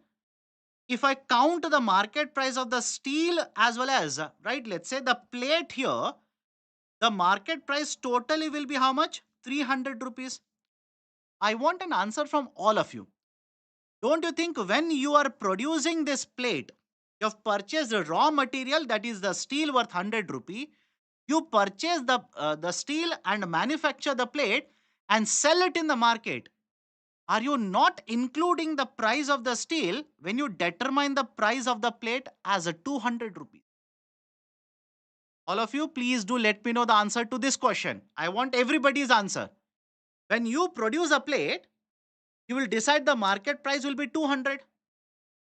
if I count the market price of the steel as well as, right, let's say the plate here, the market price totally will be how much? 300 rupees. I want an answer from all of you. Don't you think when you are producing this plate, you have purchased the raw material that is the steel worth 100 rupee, you purchase the steel and manufacture the plate and sell it in the market. Are you not including the price of the steel when you determine the price of the plate as a 200 rupees? All of you, please do let me know the answer to this question. I want everybody's answer. When you produce a plate, you will decide the market price will be 200.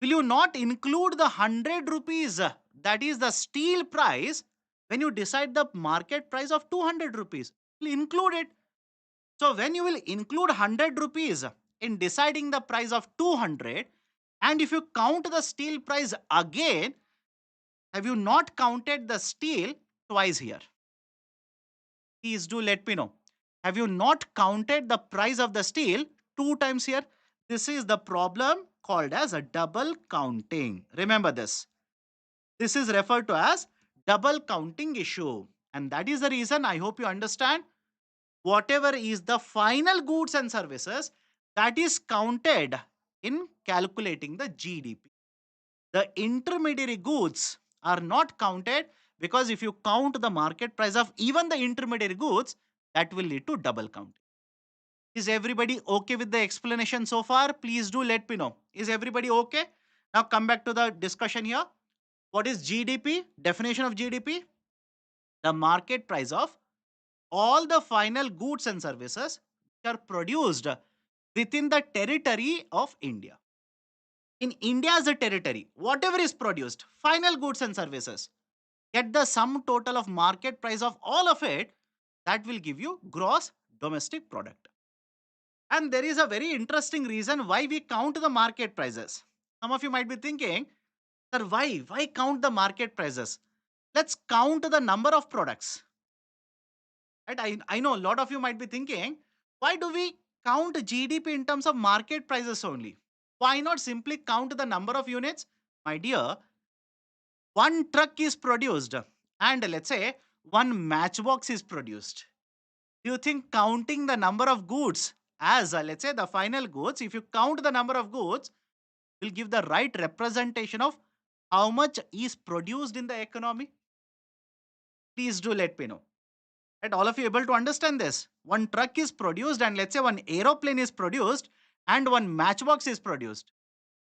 Will you not include the 100 rupees that is the steel price when you decide the market price of 200 rupees? Will include it. So when you will include 100 rupees in deciding the price of 200, and if you count the steel price again, have you not counted the steel twice here? Please do let me know. Have you not counted the price of the steel two times here? This is the problem called as a double counting. Remember this. This is referred to as double counting issue. And that is the reason I hope you understand whatever is the final goods and services that is counted in calculating the GDP. The intermediary goods are not counted because if you count the market price of even the intermediary goods, that will lead to double counting. Is everybody okay with the explanation so far? Please do let me know. Is everybody okay? Now come back to the discussion here. What is GDP? Definition of GDP? The market price of all the final goods and services which are produced within the territory of India. In India as a territory, whatever is produced, final goods and services, Get the sum total of market price of all of it. That will give you gross domestic product. And there is a very interesting reason why we count the market prices. Some of you might be thinking, sir, why? Why count the market prices? Let's count the number of products. Right? I know a lot of you might be thinking, why do we count GDP in terms of market prices only? Why not simply count the number of units? My dear, one truck is produced and let's say one matchbox is produced. Do you think counting the number of goods as, let's say, the final goods, if you count the number of goods, will give the right representation of how much is produced in the economy? Please do let me know. Right? All of you able to understand this? One truck is produced and let's say one aeroplane is produced and one matchbox is produced.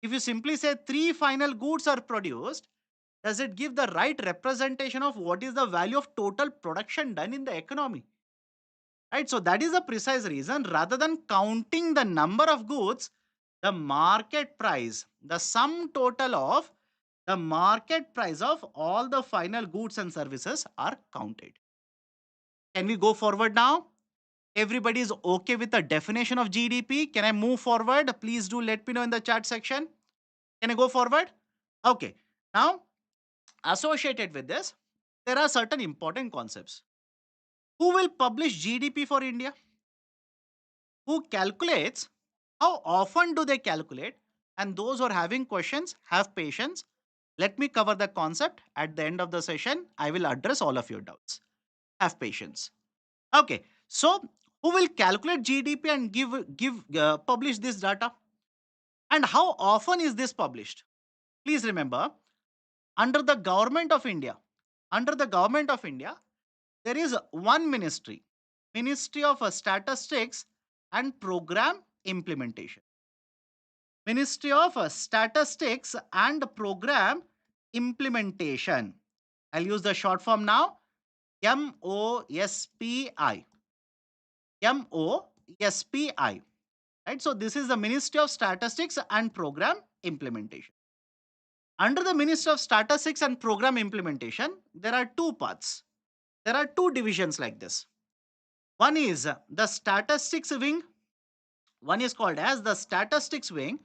If you simply say three final goods are produced, does it give the right representation of what is the value of total production done in the economy? Right? So that is the precise reason rather than counting the number of goods, the market price, the sum total of the market price of all the final goods and services are counted. Can we go forward now? Everybody is okay with the definition of GDP. Can I move forward? Please do let me know in the chat section. Can I go forward? Okay. Now, associated with this, there are certain important concepts. Who will publish GDP for India? Who calculates? How often do they calculate? And those who are having questions, have patience. Let me cover the concept. At the end of the session, I will address all of your doubts. Have patience. Okay. So, who will calculate GDP and publish this data? And how often is this published? Please remember, under the government of India, under the government of India, there is one ministry, Ministry of Statistics and Program Implementation. Ministry of Statistics and Program Implementation. I'll use the short form now. MOSPI. MOSPI. Right? So this is the Ministry of Statistics and Program Implementation. Under the Ministry of Statistics and Program Implementation, there are two parts. There are two divisions like this. One is the statistics wing. One is called as the statistics wing.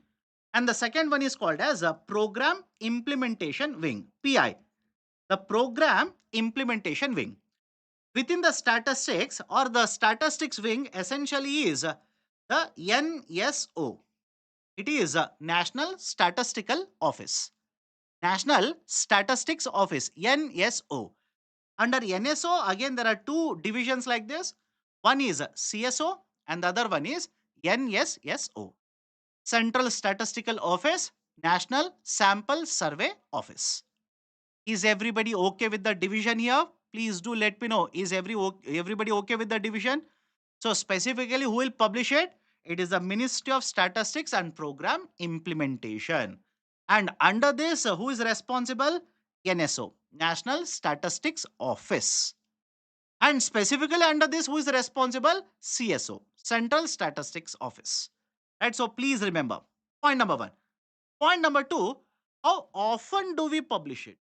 And the second one is called as a program implementation wing, PI. The program implementation wing. Within the statistics or the statistics wing essentially is the NSO. It is a National Statistical Office. National Statistics Office, NSO. Under NSO, again, there are two divisions like this. One is CSO and the other one is NSSO. Central Statistical Office, National Sample Survey Office. Is everybody okay with the division here? Please do let me know. Is everybody okay with the division? So specifically, who will publish it? It is the Ministry of Statistics and Program Implementation. And under this, who is responsible? NSO, National Statistics Office. And specifically under this, who is responsible? CSO, Central Statistics Office. Right? So please remember, point number one. Point number two, how often do we publish it?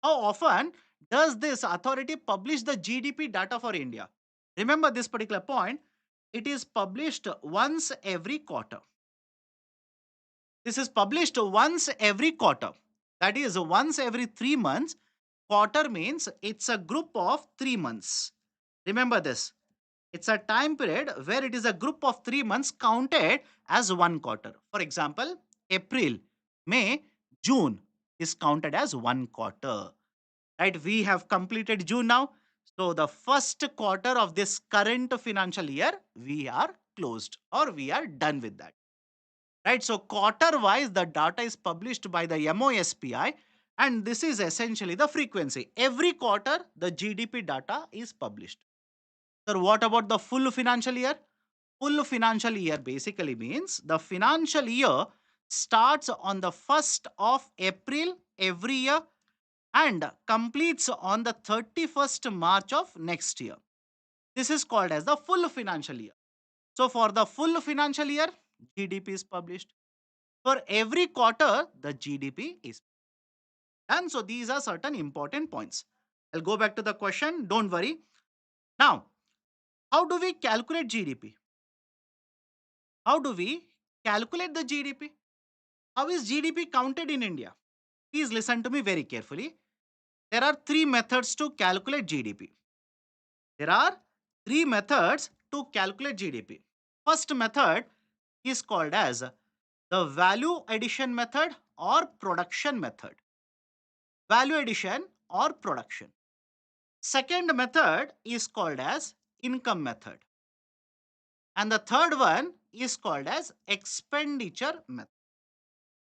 How often does this authority publish the GDP data for India? Remember this particular point. It is published once every quarter. This is published once every quarter. That is once every 3 months. Quarter means it's a group of 3 months. Remember this. It's a time period where it is a group of 3 months counted as one quarter. For example, April, May, June is counted as one quarter. Right? We have completed June now. So the first quarter of this current financial year, we are closed or we are done with that. Right? So quarter wise, the data is published by the MOSPI and this is essentially the frequency. Every quarter, the GDP data is published. So what about the full financial year? Full financial year basically means the financial year starts on the 1st of April every year and completes on the 31st March of next year. This is called as the full financial year. So for the full financial year, GDP is published. For every quarter, the GDP is. And so these are certain important points. I'll go back to the question. Don't worry. Now, how do we calculate GDP? How do we calculate the GDP? How is GDP counted in India? Please listen to me very carefully. There are three methods to calculate GDP. There are three methods to calculate GDP. First method is called as the value addition method or production method. Value addition or production. Second method is called as income method. And the third one is called as expenditure method.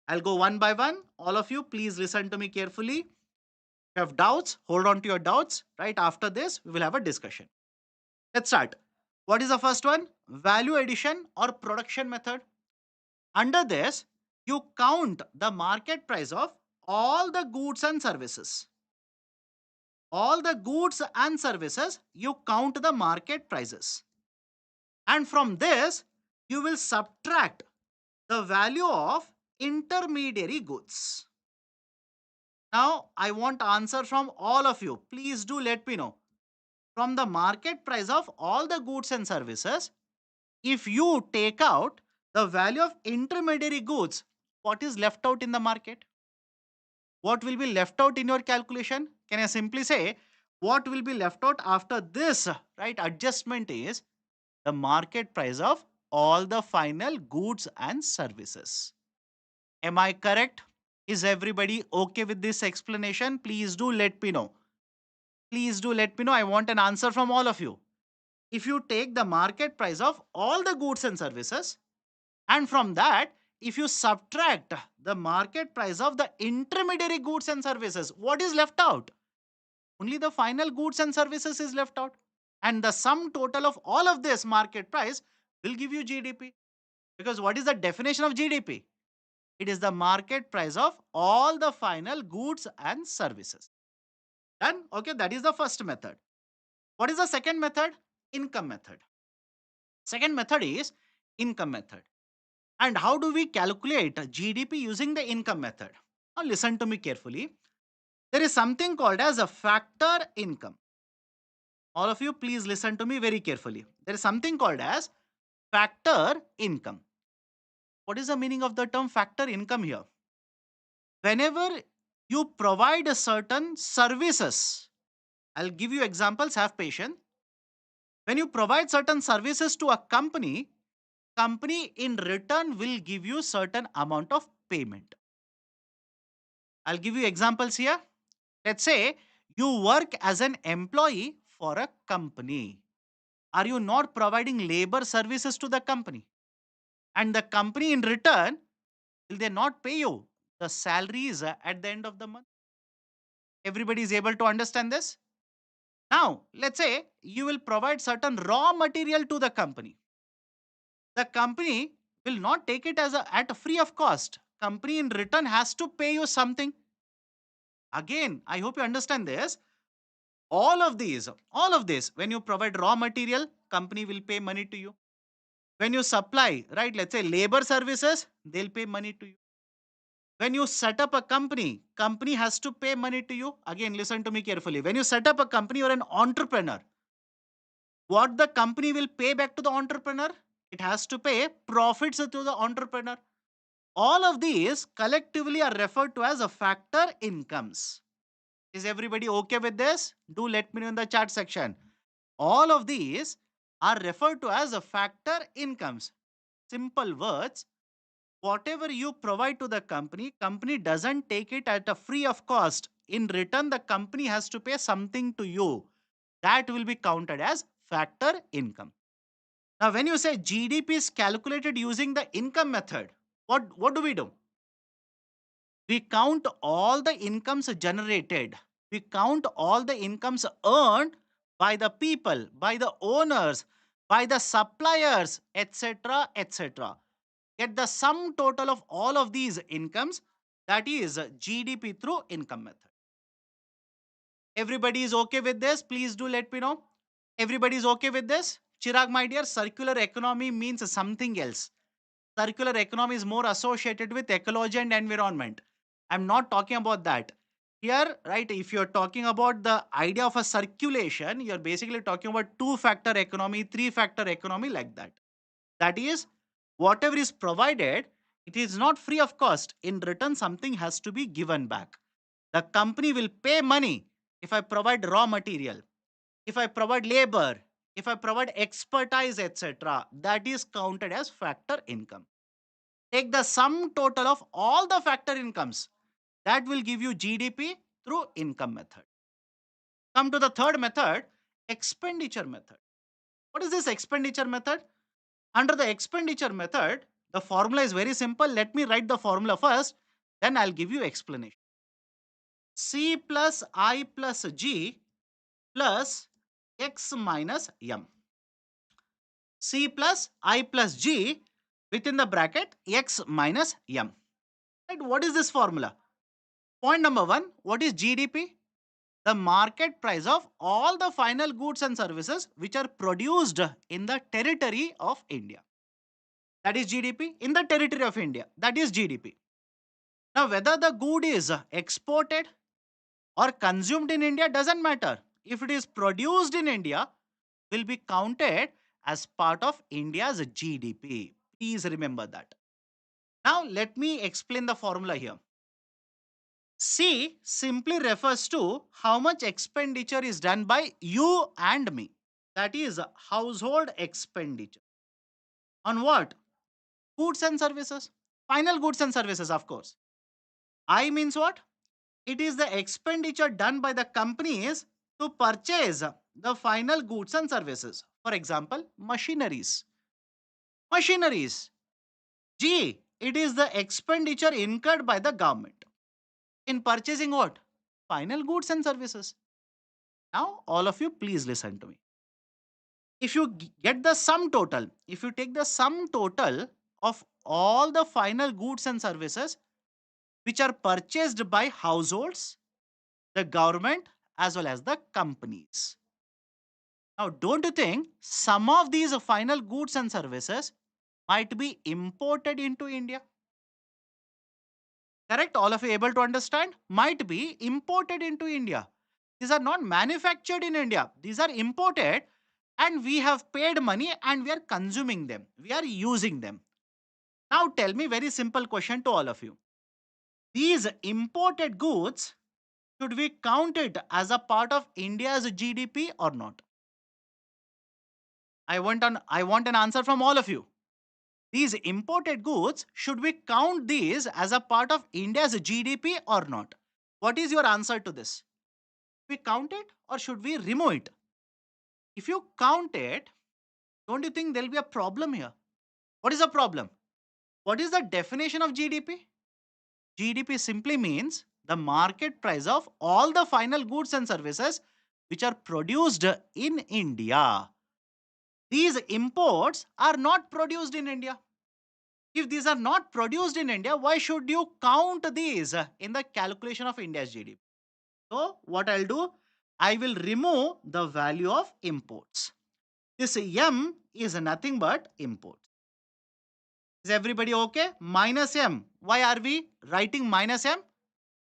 I'll go one by one. All of you, please listen to me carefully. If you have doubts, hold on to your doubts. Right after this, we will have a discussion. Let's start. What is the first one? Value addition or production method. Under this, you count the market price of all the goods and services. All the goods and services, you count the market prices. And from this, you will subtract the value of intermediary goods. Now, I want answer from all of you. Please do let me know. From the market price of all the goods and services, if you take out the value of intermediary goods, what is left out in the market? What will be left out in your calculation? Can I simply say what will be left out after this, right? Adjustment is the market price of all the final goods and services. Am I correct? Is everybody okay with this explanation? Please do let me know. Please do let me know. I want an answer from all of you. If you take the market price of all the goods and services, and from that, if you subtract the market price of the intermediary goods and services, what is left out? Only the final goods and services is left out. And the sum total of all of this market price will give you GDP. Because what is the definition of GDP? It is the market price of all the final goods and services. Done? Okay, that is the first method. What is the second method? Income method. Second method is income method. And how do we calculate GDP using the income method? Now listen to me carefully. There is something called as a factor income. All of you, please listen to me very carefully. There is something called as factor income. What is the meaning of the term factor income here? Whenever you provide a certain services, I'll give you examples, have patience. When you provide certain services to a company, company in return will give you certain amount of payment. I'll give you examples here. Let's say you work as an employee for a company. Are you not providing labor services to the company? And the company in return, will they not pay you the salaries at the end of the month? Everybody is able to understand this? Now, let's say you will provide certain raw material to the company. The company will not take it as at a free of cost. Company in return has to pay you something. Again, I hope you understand this. All of this, when you provide raw material, company will pay money to you. When you supply, right, let's say labor services, they'll pay money to you. When you set up a company, company has to pay money to you. Again, listen to me carefully. When you set up a company, you're an entrepreneur. What the company will pay back to the entrepreneur? It has to pay profits to the entrepreneur. All of these collectively are referred to as a factor incomes. Is everybody okay with this? Do let me know in the chat section. All of these are referred to as a factor incomes. Simple words, whatever you provide to the company, company doesn't take it at a free of cost. In return, the company has to pay something to you. That will be counted as factor income. Now, when you say GDP is calculated using the income method, what do we do? We count all the incomes generated. We count all the incomes earned by the people, by the owners, by the suppliers, etc., etc. Get the sum total of all of these incomes, that is GDP through income method. Everybody is okay with this? Please do let me know. Everybody is okay with this? Chirag, my dear, circular economy means something else. Circular economy is more associated with ecology and environment. I'm not talking about that. Here, right, if you're talking about the idea of a circulation, you're basically talking about two-factor economy, three-factor economy, like that. That is, whatever is provided, it is not free of cost. In return, something has to be given back. The company will pay money if I provide raw material, if I provide labor, if I provide expertise, etc. That is counted as factor income. Take the sum total of all the factor incomes. That will give you GDP through income method. Come to the third method, expenditure method. What is this expenditure method? Under the expenditure method, the formula is very simple. Let me write the formula first, then I'll give you explanation. C plus I plus G plus X minus M. C plus I plus G within the bracket X minus M. Right? What is this formula? Point number one, what is GDP? The market price of all the final goods and services which are produced in the territory of India. That is GDP in the territory of India. That is GDP. Now, whether the good is exported or consumed in India doesn't matter. If it is produced in India, will be counted as part of India's GDP. Please remember that. Now, let me explain the formula here. C simply refers to how much expenditure is done by you and me. That is household expenditure. On what? Goods and services. Final goods and services, of course. I means what? It is the expenditure done by the companies to purchase the final goods and services. For example, machineries. Machineries. G. It is the expenditure incurred by the government in purchasing what? Final goods and services. Now, all of you, please listen to me. If you get the sum total, if you take the sum total of all the final goods and services which are purchased by households, the government, as well as the companies. Now, don't you think some of these final goods and services might be imported into India? Correct? All of you able to understand? Might be imported into India. These are not manufactured in India. These are imported and we have paid money and we are consuming them. We are using them. Now tell me very simple question to all of you. These imported goods, should we count it as a part of India's GDP or not? I want an answer from all of you. These imported goods, should we count these as a part of India's GDP or not? What is your answer to this? We count it or should we remove it? If you count it, don't you think there'll be a problem here? What is the problem? What is the definition of GDP? GDP simply means the market price of all the final goods and services which are produced in India. These imports are not produced in India. If these are not produced in India, why should you count these in the calculation of India's GDP? So, what I'll do, I will remove the value of imports. This M is nothing but imports. Is everybody okay? Minus M. Why are we writing minus M?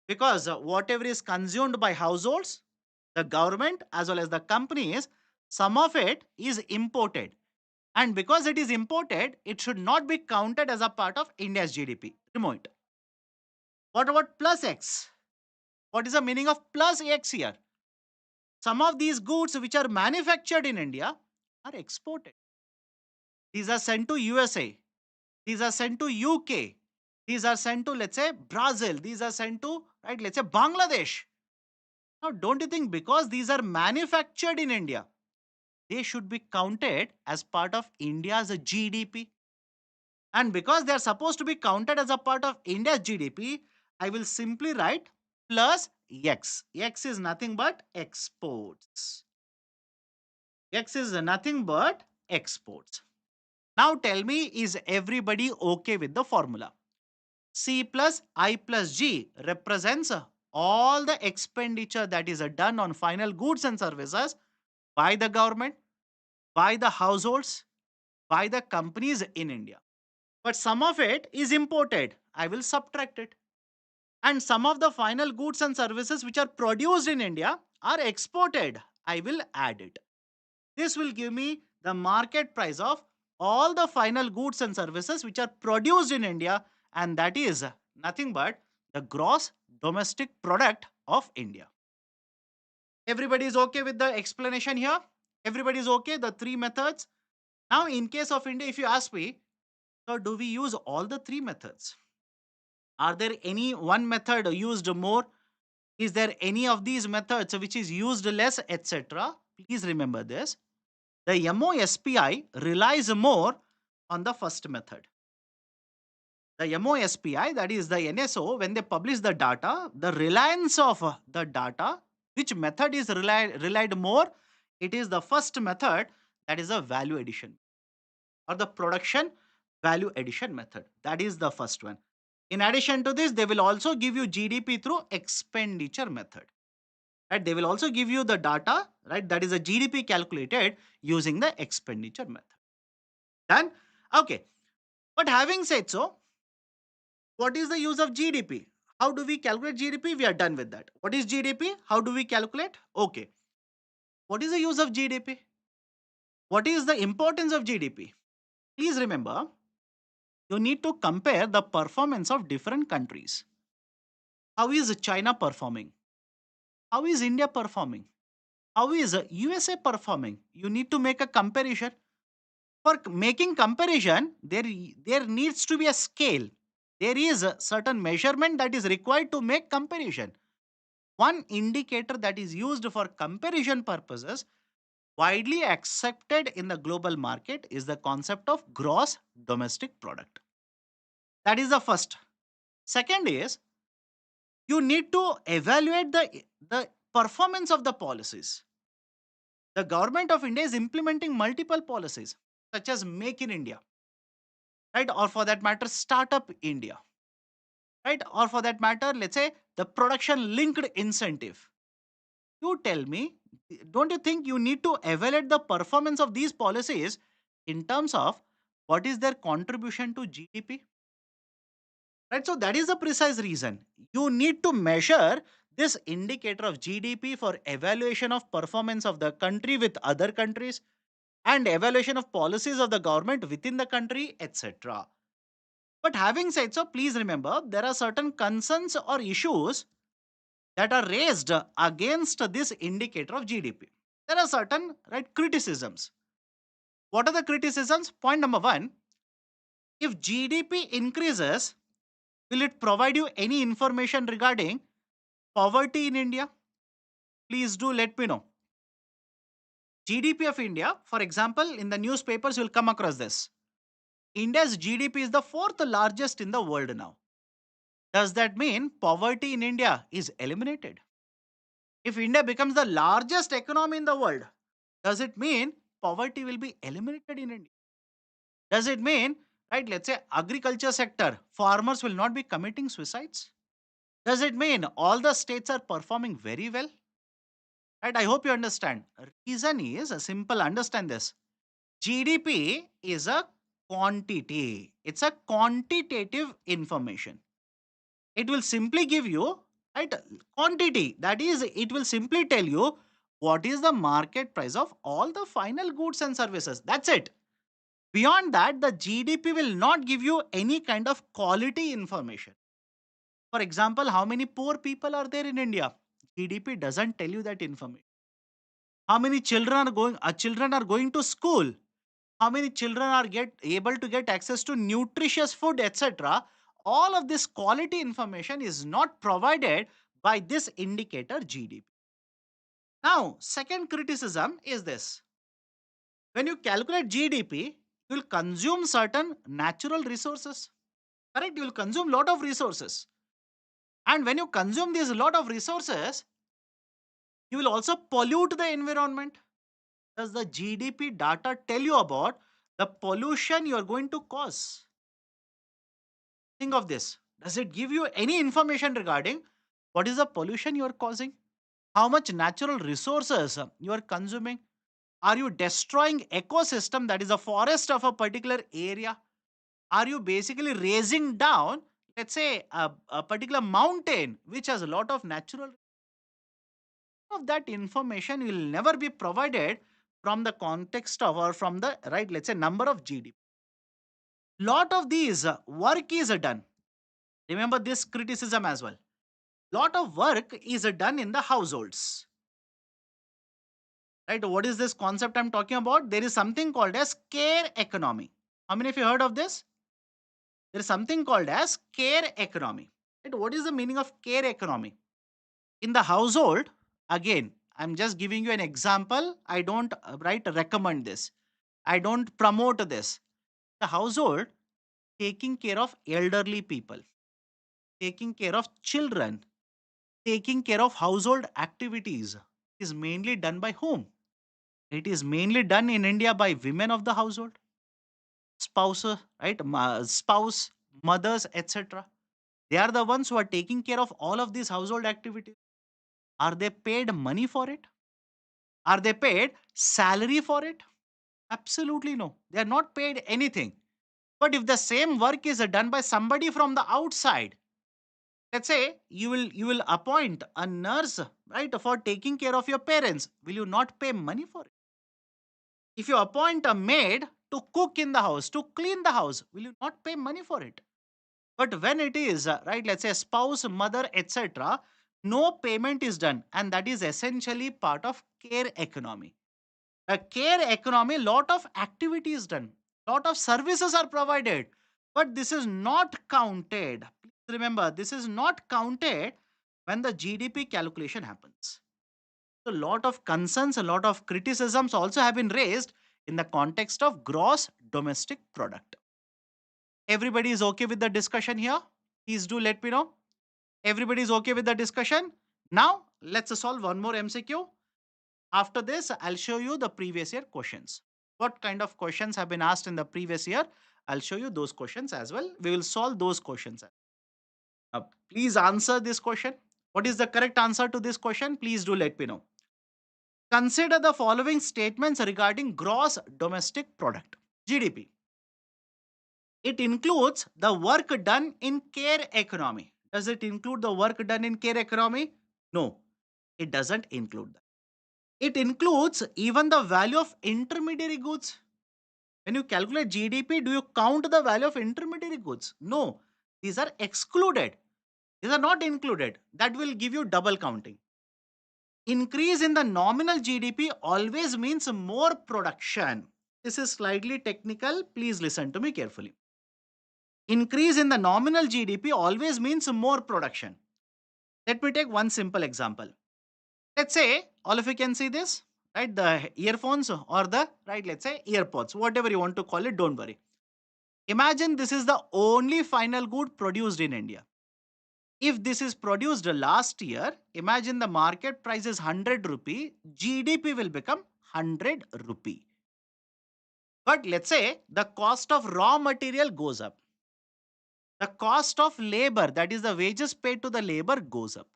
Because whatever is consumed by households, the government, as well as the companies, some of it is imported. And because it is imported, it should not be counted as a part of India's GDP. Remove it. What about plus X? What is the meaning of plus X here? Some of these goods which are manufactured in India are exported. These are sent to USA. These are sent to UK. These are sent to, let's say, Brazil. These are sent to, right, let's say, Bangladesh. Now, don't you think because these are manufactured in India, they should be counted as part of India's GDP? And because they are supposed to be counted as a part of India's GDP, I will simply write plus X. X is nothing but exports. X is nothing but exports. Now tell me, is everybody okay with the formula? C plus I plus G represents all the expenditure that is done on final goods and services by the government, by the households, by the companies in India. But some of it is imported. I will subtract it. and some of the final goods and services which are produced in India are exported. I will add it. This will give me the market price of all the final goods and services which are produced in India, and that is nothing but the gross domestic product of India. Everybody is okay with the explanation here? Everybody is okay? The three methods? Now, in case of India, if you ask me, so do we use all the three methods? Are there any one method used more? Is there any of these methods which is used less, etc.? Please remember this. The MOSPI relies more on the first method. The MOSPI, that is the NSO, when they publish the data, the reliance of the data, which method is relied more? It is the first method, that is a value addition or the production value addition method. That is the first one. In addition to this, they will also give you GDP through expenditure method. Right? They will also give you the data, right? That is a GDP calculated using the expenditure method. Done? Okay. But having said so, what is the use of GDP? How do we calculate GDP? We are done with that. What is GDP? How do we calculate? Okay. What is the use of GDP? What is the importance of GDP? Please remember, you need to compare the performance of different countries. How is China performing? How is India performing? How is USA performing? You need to make a comparison. For making comparison, there needs to be a scale. There is a certain measurement that is required to make comparison. One indicator that is used for comparison purposes, widely accepted in the global market, is the concept of gross domestic product. That is the first. Second is, you need to evaluate the performance of the policies. The government of India is implementing multiple policies, such as Make in India, right? Or for that matter, Startup India, right? Or for that matter, let's say the production linked incentive. You tell me, don't you think you need to evaluate the performance of these policies in terms of what is their contribution to GDP? Right? So that is the precise reason. You need to measure this indicator of GDP for evaluation of performance of the country with other countries and evaluation of policies of the government within the country, etc. But having said so, please remember there are certain concerns or issues that are raised against this indicator of GDP. There are certain right criticisms. What are the criticisms? Point number one: if GDP increases, will it provide you any information regarding poverty in India? Please do let me know. GDP of India, for example, in the newspapers, you will come across this. India's GDP is the fourth largest in the world now. Does that mean poverty in India is eliminated? If India becomes the largest economy in the world, does it mean poverty will be eliminated in India? Does it mean, right, let's say agriculture sector, farmers will not be committing suicides? Does it mean all the states are performing very well? Right, I hope you understand. Reason is simple, understand this. GDP is a quantity. It's a quantitative information. It will simply give you, right, quantity. That is, it will simply tell you what is the market price of all the final goods and services. That's it. Beyond that, the GDP will not give you any kind of quality information. For example, how many poor people are there in India? GDP doesn't tell you that information. How many children are going to school? How many children are get able to get access to nutritious food, etc.? All of this quality information is not provided by this indicator GDP. Now, second criticism is this. When you calculate GDP, you will consume certain natural resources. Correct? You will consume lot of resources. And when you consume these lot of resources, you will also pollute the environment. Does the GDP data tell you about the pollution you are going to cause? Think of this. Does it give you any information regarding what is the pollution you are causing? How much natural resources you are consuming? Are you destroying ecosystem, that is a forest of a particular area? Are you basically raising down, let's say a particular mountain which has a lot of natural of that information will never be provided from the context of or from the right, let's say, number of GDP. Lot of these work is done. Remember this criticism as well. Lot of work is done in the households. Right? What is this concept I'm talking about? There is something called as care economy. How many of you heard of this? There is something called as care economy. Right? What is the meaning of care economy? In the household, again, I'm just giving you an example. I don't recommend this. I don't promote this. The household, taking care of elderly people, taking care of children, taking care of household activities is mainly done by whom? It is mainly done in India by women of the household, spouses, right? Spouse, mothers, etc. They are the ones who are taking care of all of these household activities. Are they paid money for it? Are they paid salary for it? Absolutely no. They are not paid anything. But if the same work is done by somebody from the outside, let's say you will appoint a nurse, right, for taking care of your parents. Will you not pay money for it? If you appoint a maid to cook in the house, to clean the house, will you not pay money for it? But when it is, right, let's say spouse, mother, etc., no payment is done. And that is essentially part of care economy. A care economy, lot of activity is done, lot of services are provided, but this is not counted. Please remember, this is not counted when the GDP calculation happens. So, a lot of concerns, a lot of criticisms also have been raised in the context of gross domestic product. Everybody is okay with the discussion here? Please do let me know. Everybody is okay with the discussion? Now, let's solve one more MCQ. After this, I'll show you the previous year questions. What kind of questions have been asked in the previous year? I'll show you those questions as well. We will solve those questions. Please answer this question. What is the correct answer to this question? Please do let me know. Consider the following statements regarding gross domestic product, GDP. It includes the work done in care economy. Does it include the work done in care economy? No, it doesn't include that. It includes even the value of intermediary goods. When you calculate GDP, do you count the value of intermediary goods? No, these are excluded. These are not included. That will give you double counting. Increase in the nominal GDP always means more production. This is slightly technical. Please listen to me carefully. Increase in the nominal GDP always means more production. Let me take one simple example. Let's say all of you can see this, right? The earphones or the, right, let's say earpods, whatever you want to call it, don't worry. Imagine this is the only final good produced in India. If this is produced last year, imagine the market price is 100 rupee, GDP will become 100 rupee. But let's say the cost of raw material goes up. The cost of labor, that is the wages paid to the labor, goes up.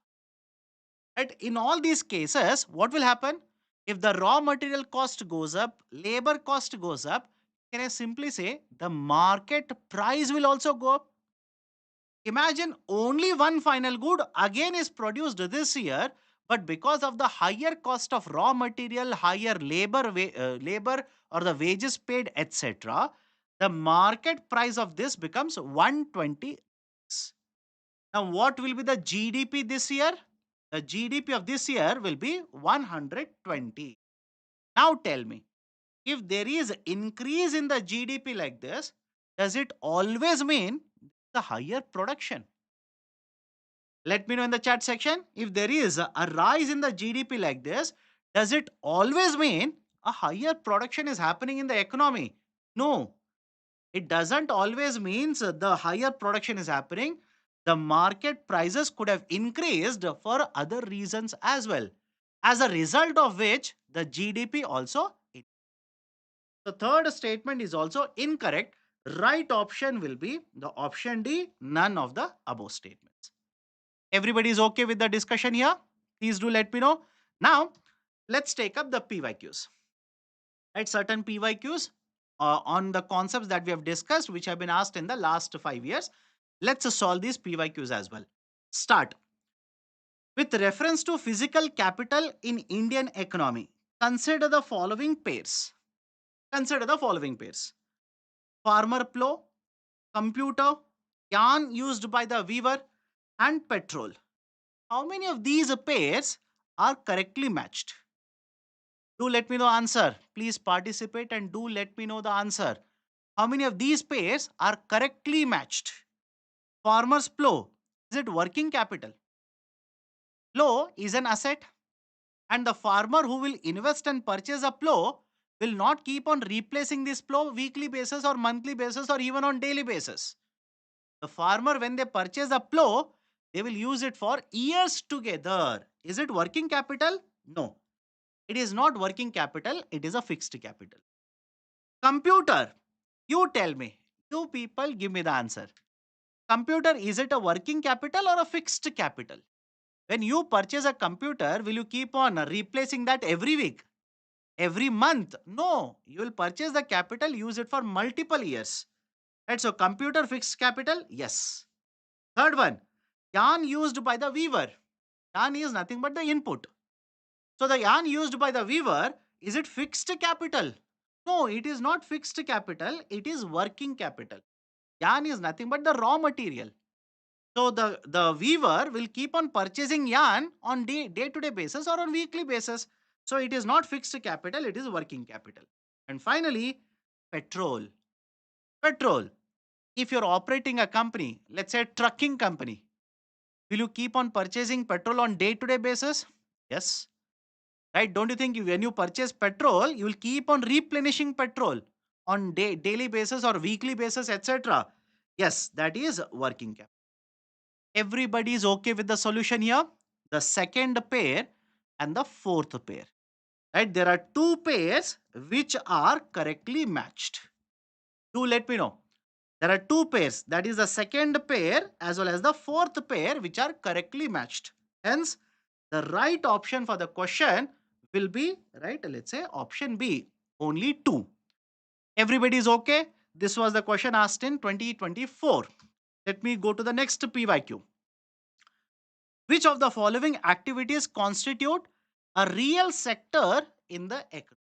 Right? In all these cases, what will happen? If the raw material cost goes up, labor cost goes up, can I simply say the market price will also go up? Imagine only one final good again is produced this year, but because of the higher cost of raw material, higher labor or the wages paid, etc., the market price of this becomes 120. Now, what will be the GDP this year? The GDP of this year will be 120. Now tell me, if there is increase in the GDP like this, does it always mean the higher production? Let me know in the chat section. If there is a rise in the GDP like this, does it always mean a higher production is happening in the economy? No, it doesn't always means the higher production is happening. The market prices could have increased for other reasons as well. As a result of which, the GDP also. The third statement is also incorrect. Right option will be the option D, none of the above statements. Everybody is okay with the discussion here? Please do let me know. Now, let's take up the PYQs. Right, certain PYQs on the concepts that we have discussed, which have been asked in the last 5 years. Let's solve these PYQs as well. Start. With reference to physical capital in Indian economy, consider the following pairs. Consider the following pairs. Farmer plow, computer, yarn used by the weaver, and petrol. How many of these pairs are correctly matched? Do let me know the answer. Please participate and do let me know the answer. How many of these pairs are correctly matched? Farmer's plow, is it working capital? Plow is an asset, and the farmer who will invest and purchase a plow will not keep on replacing this plow weekly basis or monthly basis or even on daily basis. The farmer, when they purchase a plow, they will use it for years together. Is it working capital? No. It is not working capital, it is a fixed capital. Computer, you tell me. You people give me the answer. Computer, is it a working capital or a fixed capital? When you purchase a computer, will you keep on replacing that every week? Every month? No. You will purchase the capital, use it for multiple years. Right? So computer fixed capital? Yes. Third one, yarn used by the weaver. Yarn is nothing but the input. So the yarn used by the weaver, is it fixed capital? No, it is not fixed capital. It is working capital. Yarn is nothing but the raw material. So the weaver will keep on purchasing yarn on day-to-day basis or on weekly basis. So it is not fixed capital, it is working capital. And finally, petrol. Petrol. If you're operating a company, let's say a trucking company, will you keep on purchasing petrol on day-to-day basis? Yes. Right? Don't you think when you purchase petrol, you will keep on replenishing petrol on daily basis or weekly basis, etc.? Yes, that is working capital. Everybody is okay with the solution here? The second pair and the fourth pair. Right? There are two pairs which are correctly matched. Do let me know. There are two pairs, that is the second pair as well as the fourth pair, which are correctly matched. Hence, the right option for the question will be, right, let's say option B, only 2. Everybody is okay? This was the question asked in 2024. Let me go to the next PYQ. Which of the following activities constitute a real sector in the economy?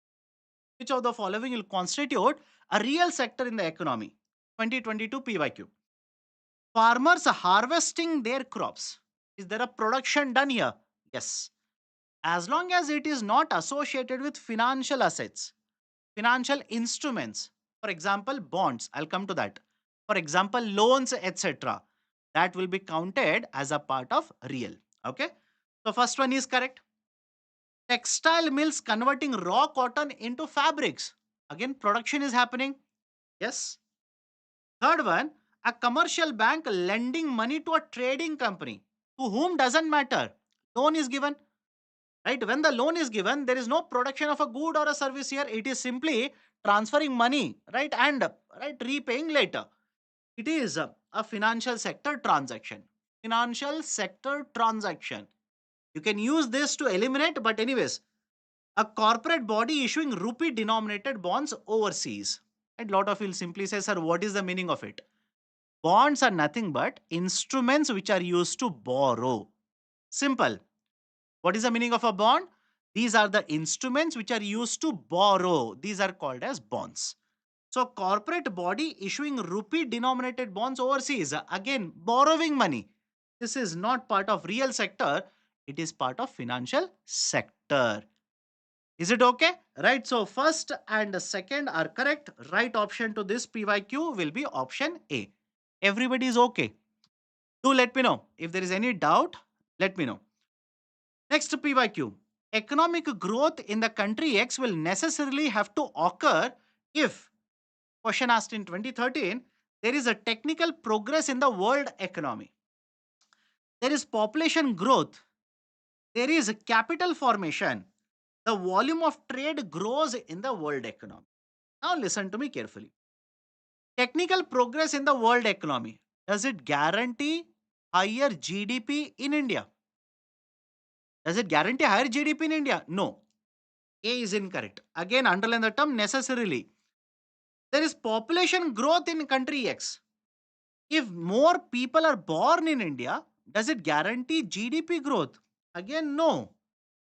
Which of the following will constitute a real sector in the economy? 2022 PYQ. Farmers harvesting their crops. Is there a production done here? Yes. As long as it is not associated with financial assets, financial instruments, for example, bonds, I'll come to that. For example, loans, etc. That will be counted as a part of real. Okay. So first one is correct. Textile mills converting raw cotton into fabrics. Again, production is happening. Yes. Third one, a commercial bank lending money to a trading company. To whom doesn't matter. Loan is given. Right? When the loan is given, there is no production of a good or a service here. It is simply transferring money, right? And repaying later. It is a financial sector transaction. Financial sector transaction. You can use this to eliminate, but anyways, a corporate body issuing rupee denominated bonds overseas. And lot of you will simply say, sir, what is the meaning of it? Bonds are nothing but instruments which are used to borrow. Simple. What is the meaning of a bond? These are the instruments which are used to borrow. These are called as bonds. So corporate body issuing rupee denominated bonds overseas, again borrowing money. This is not part of real sector. It is part of financial sector. Is it okay? Right. So first and second are correct. Right option to this PYQ will be option A. Everybody is okay. Do let me know. If there is any doubt, let me know. Next PYQ. Economic growth in the country X will necessarily have to occur if, question asked in 2013, there is a technical progress in the world economy. There is population growth. There is capital formation. The volume of trade grows in the world economy. Now listen to me carefully. Technical progress in the world economy. Does it guarantee higher GDP in India? Does it guarantee higher GDP in India? No. A is incorrect. Again, underline the term necessarily. There is population growth in country X. If more people are born in India, does it guarantee GDP growth? Again, no.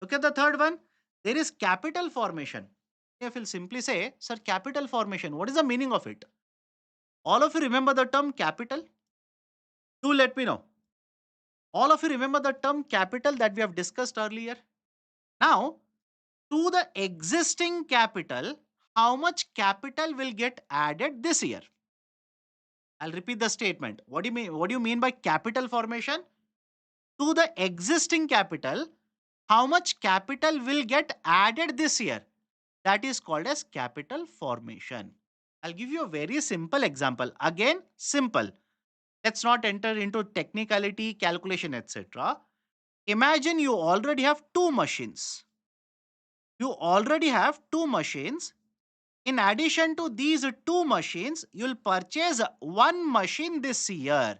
Look at the third one. There is capital formation. If we'll simply say, sir, capital formation, what is the meaning of it? All of you remember the term capital? Do let me know. All of you remember the term capital that we have discussed earlier? Now, to the existing capital, how much capital will get added this year? I'll repeat the statement. What do you mean? What do you mean by capital formation? To the existing capital, how much capital will get added this year? That is called as capital formation. I'll give you a very simple example. Again, simple. Let's not enter into technicality, calculation, etc. Imagine you already have two machines. You already have two machines. In addition to these two machines, you'll purchase one machine this year.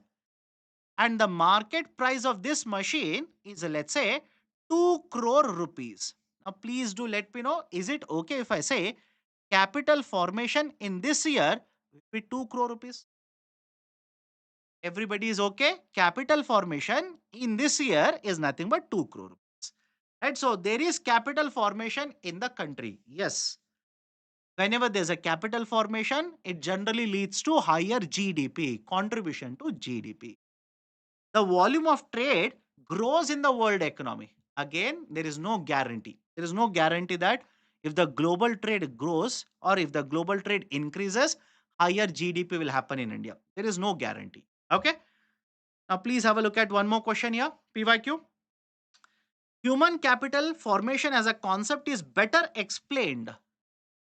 And the market price of this machine is, let's say, 2 crore rupees. Now, please do let me know, is it okay if I say capital formation in this year will be 2 crore rupees? Everybody is okay? Capital formation in this year is nothing but 2 crore rupees. Right? So, there is capital formation in the country. Yes. Whenever there's a capital formation, it generally leads to higher GDP, contribution to GDP. The volume of trade grows in the world economy. Again, there is no guarantee. There is no guarantee that if the global trade grows or if the global trade increases, higher GDP will happen in India. There is no guarantee. Okay. Now, please have a look at one more question here. PYQ. Human capital formation as a concept is better explained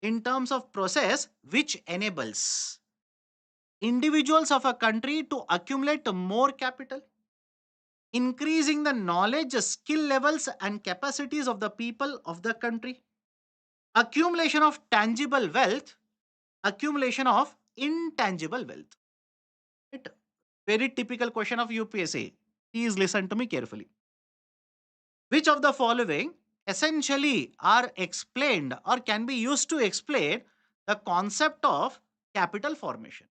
in terms of process which enables individuals of a country to accumulate more capital, increasing the knowledge, skill levels, and capacities of the people of the country, accumulation of tangible wealth, accumulation of intangible wealth. Right? Very typical question of UPSC. Please listen to me carefully. Which of the following essentially are explained or can be used to explain the concept of capital formation?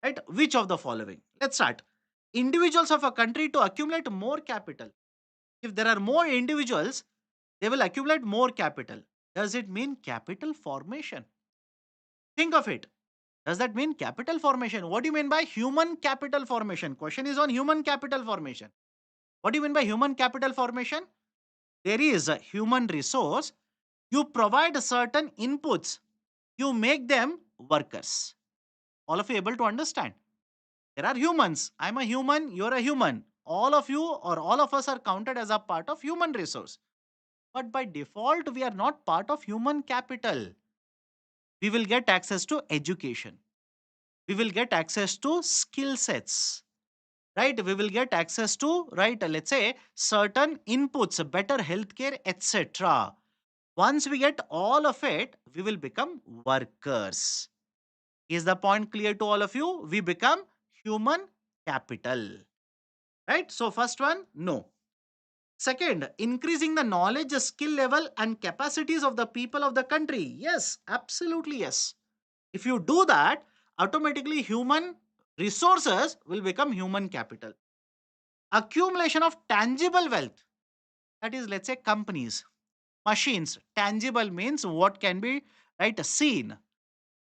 Right? Which of the following? Let's start. Individuals of a country to accumulate more capital. If there are more individuals, they will accumulate more capital. Does it mean capital formation? Think of it. Does that mean capital formation? What do you mean by human capital formation? Question is on human capital formation. What do you mean by human capital formation? There is a human resource. You provide certain inputs. You make them workers. All of you able to understand? There are humans. I'm a human. You're a human. All of you or all of us are counted as a part of human resource. But by default, we are not part of human capital. We will get access to education. We will get access to skill sets. Right? We will get access to, right, let's say, certain inputs, better healthcare, etc. Once we get all of it, we will become workers. Is the point clear to all of you? We become human capital. Right? So, first one, no. Second, increasing the knowledge, skill level, and capacities of the people of the country. Yes, absolutely yes. If you do that, automatically human resources will become human capital. Accumulation of tangible wealth. That is, let's say, companies, machines. Tangible means what can be, right, seen.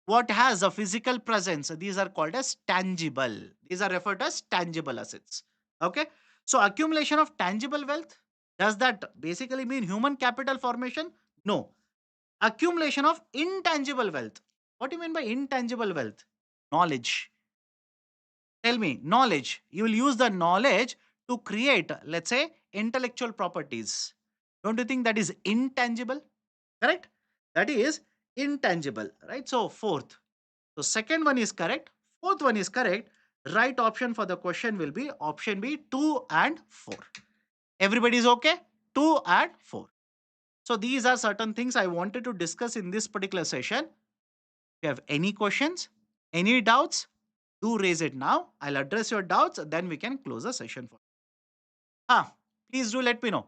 What has a physical presence. These are called as tangible. These are referred as tangible assets. Okay. So accumulation of tangible wealth. Does that basically mean human capital formation? No. Accumulation of intangible wealth. What do you mean by intangible wealth? Knowledge. Tell me, knowledge. You will use the knowledge to create, let's say, intellectual properties. Don't you think that is intangible? Correct? That is intangible, right? So, fourth. So, second one is correct. Fourth one is correct. Right option for the question will be option B, 2 and 4. Everybody is okay? 2 and 4. So, these are certain things I wanted to discuss in this particular session. If you have any questions, any doubts, do raise it now. I'll address your doubts, then we can close the session for you. Please do let me know.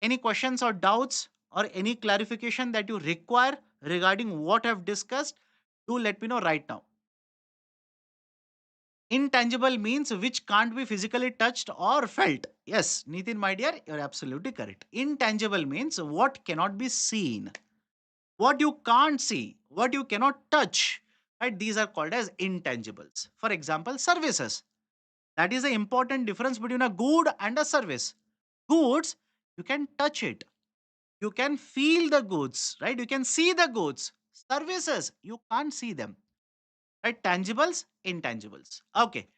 Any questions or doubts or any clarification that you require regarding what I've discussed, do let me know right now. Intangible means which can't be physically touched or felt. Yes, Nitin, my dear, you're absolutely correct. Intangible means what cannot be seen, what you can't see, what you cannot touch. Right? These are called as intangibles. For example, services. That is the important difference between a good and a service. Goods, you can touch it, you can feel the goods, right? You can see the goods. Services, you can't see them, right? Tangibles, intangibles. Okay.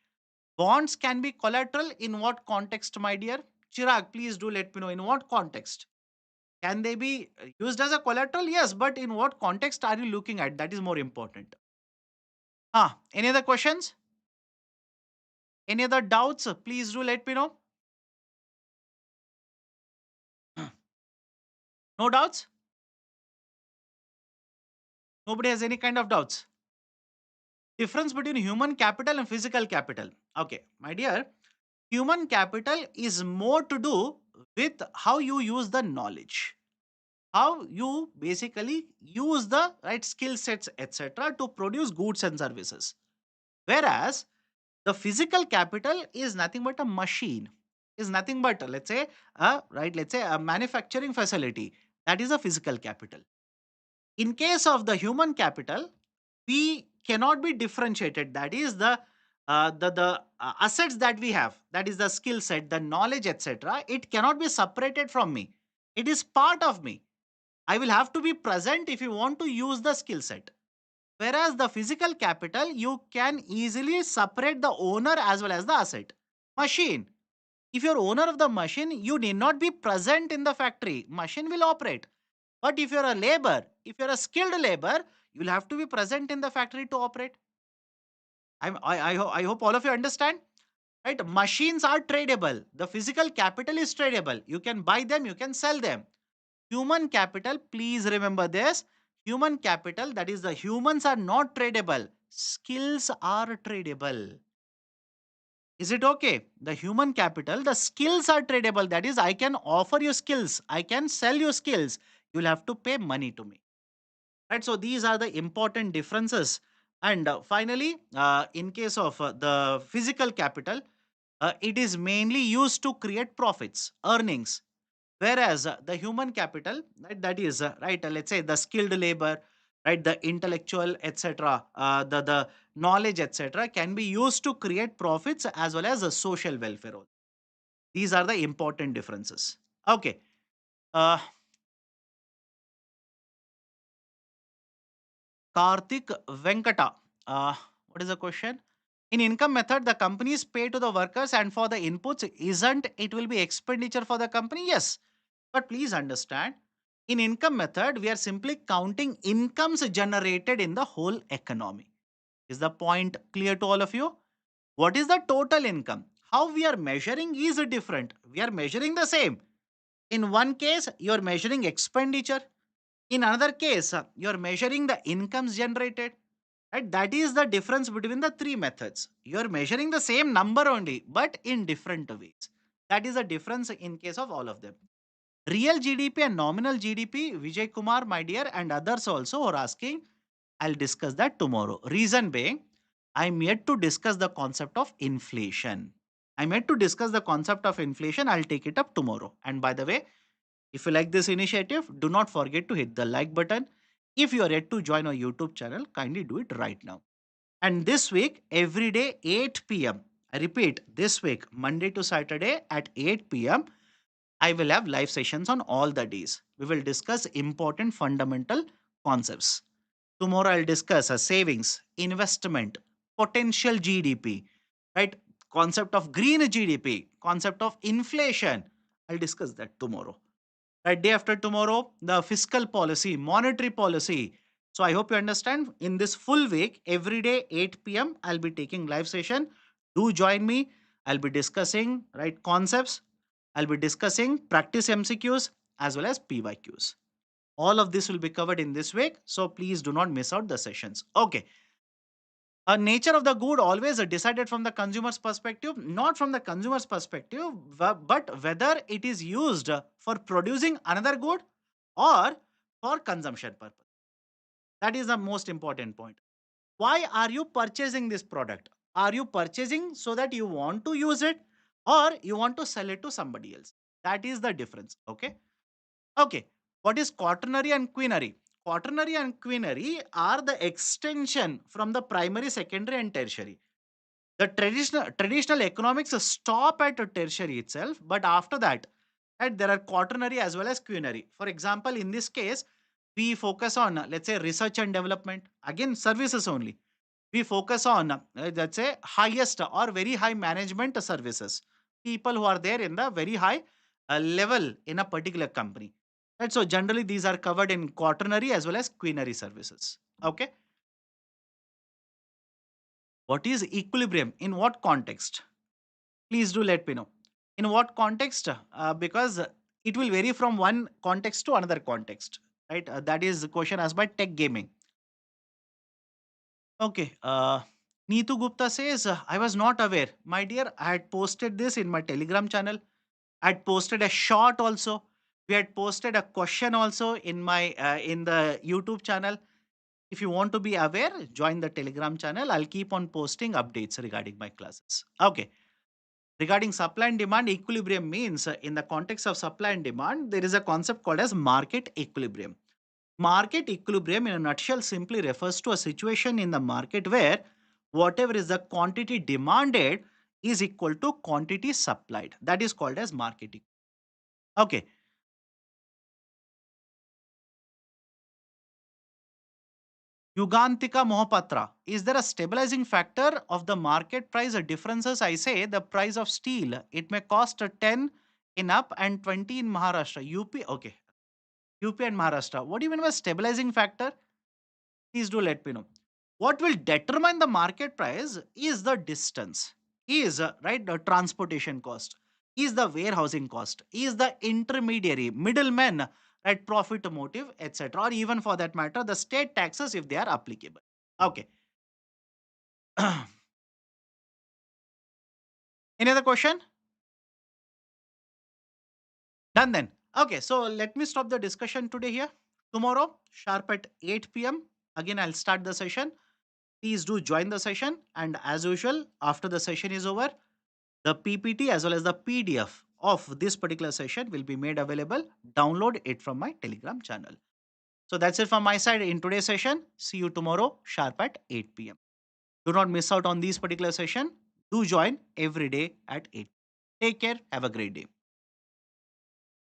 Bonds can be collateral in what context, my dear? Chirag, please do let me know in what context. Can they be used as a collateral? Yes, but in what context are you looking at? That is more important. Any other questions? Any other doubts? Please do let me know. No doubts? Nobody has any kind of doubts? Difference between human capital and physical capital. Okay, my dear, human capital is more to do with how you use the knowledge, how you basically use the right skill sets, etc., to produce goods and services. Whereas the physical capital is nothing but a machine, is nothing but let's say a manufacturing facility. That is a physical capital. In case of the human capital, we cannot be differentiated. That is the assets that we have. That is the skill set, the knowledge, etc. It cannot be separated from me. It is part of me. I will have to be present if you want to use the skill set. Whereas the physical capital, you can easily separate the owner as well as the asset. Machine. If you're owner of the machine, you need not be present in the factory. Machine will operate. But if you're a labor, if you're a skilled labor, you'll have to be present in the factory to operate. I hope all of you understand. Right? Machines are tradable. The physical capital is tradable. You can buy them, you can sell them. Human capital, please remember this. Human capital, that is the humans are not tradable. Skills are tradable. Is it okay? The human capital, the skills are tradable. That is, I can offer you skills. I can sell you skills. You'll have to pay money to me. Right? So these are the important differences. And finally, in case of the physical capital, it is mainly used to create profits, earnings. Whereas the human capital, right, that is let's say the skilled labor, right, the intellectual, etc., the knowledge, etc., can be used to create profits as well as a social welfare. These are the important differences. Okay. Uh, Karthik Venkata. What is the question? In income method, the companies pay to the workers and for the inputs, isn't it will be expenditure for the company? Yes. But please understand, in income method, we are simply counting incomes generated in the whole economy. Is the point clear to all of you? What is the total income? How we are measuring is different. We are measuring the same. In one case, you are measuring expenditure. In another case, you are measuring the incomes generated. Right? That is the difference between the three methods. You are measuring the same number only, but in different ways. That is the difference in case of all of them. Real GDP and nominal GDP, Vijay Kumar, my dear, and others also are asking. I'll discuss that tomorrow. Reason being, I'm yet to discuss the concept of inflation. I'm yet to discuss the concept of inflation. I'll take it up tomorrow. And by the way, if you like this initiative, do not forget to hit the like button. If you are yet to join our YouTube channel, kindly do it right now. And this week, every day, 8 p.m. I repeat, this week, Monday to Saturday at 8 p.m., I will have live sessions on all the days. We will discuss important fundamental concepts. Tomorrow, I'll discuss savings, investment, potential GDP, right? Concept of green GDP, concept of inflation. I'll discuss that tomorrow. Right, day after tomorrow, the fiscal policy, monetary policy. So I hope you understand. In this full week, every day 8 p.m., I'll be taking live session. Do join me. I'll be discussing right concepts. I'll be discussing practice MCQs as well as PYQs. All of this will be covered in this week. So please do not miss out the sessions. Okay. A nature of the good always decided from the consumer's perspective, not from the consumer's perspective, but whether it is used for producing another good or for consumption purpose. That is the most important point. Why are you purchasing this product? Are you purchasing so that you want to use it or you want to sell it to somebody else? That is the difference. Okay. Okay. What is quaternary and quinary? Quaternary and quinary are the extension from the primary, secondary, and tertiary. The traditional economics stop at a tertiary itself, but after that, right, there are quaternary as well as quinary. For example, in this case, we focus on, let's say, research and development, again services only. We focus on, let's say, highest or very high management services, people who are there in the very high level in a particular company, right? So generally these are covered in quaternary as well as quinary services. Okay. What is equilibrium, in what context? Please do let me know. In what context? Because it will vary from one context to another context, right? That is the question asked by Tech Gaming. Okay. Neetu Gupta says, I was not aware. My dear, I had posted this in my Telegram channel. I had posted a short also. We had posted a question also in the YouTube channel. If you want to be aware, join the Telegram channel. I'll keep on posting updates regarding my classes. Okay. Regarding supply and demand, equilibrium means in the context of supply and demand, there is a concept called as market equilibrium. Market equilibrium, in a nutshell, simply refers to a situation in the market where whatever is the quantity demanded is equal to quantity supplied. That is called as market equilibrium. Okay. Yugantika Mohapatra. Is there a stabilizing factor of the market price differences? I say the price of steel. It may cost 10 in up and 20 in Maharashtra. UP. Okay. UP and Maharashtra. What do you mean by stabilizing factor? Please do let me know. What will determine the market price is the distance, is right, the transportation cost, is the warehousing cost, is the intermediary, middlemen, right, profit motive, etc. Or even for that matter, the state taxes if they are applicable. Okay. Any other question? Done then. Okay, so let me stop the discussion today here. Tomorrow, sharp at 8 p.m. Again, I'll start the session. Please do join the session. And as usual, after the session is over, the PPT as well as the PDF of this particular session will be made available. Download it from my Telegram channel. So that's it from my side in today's session. See you tomorrow, sharp at 8 p.m. Do not miss out on these particular session. Do join every day at 8. Take care. Have a great day.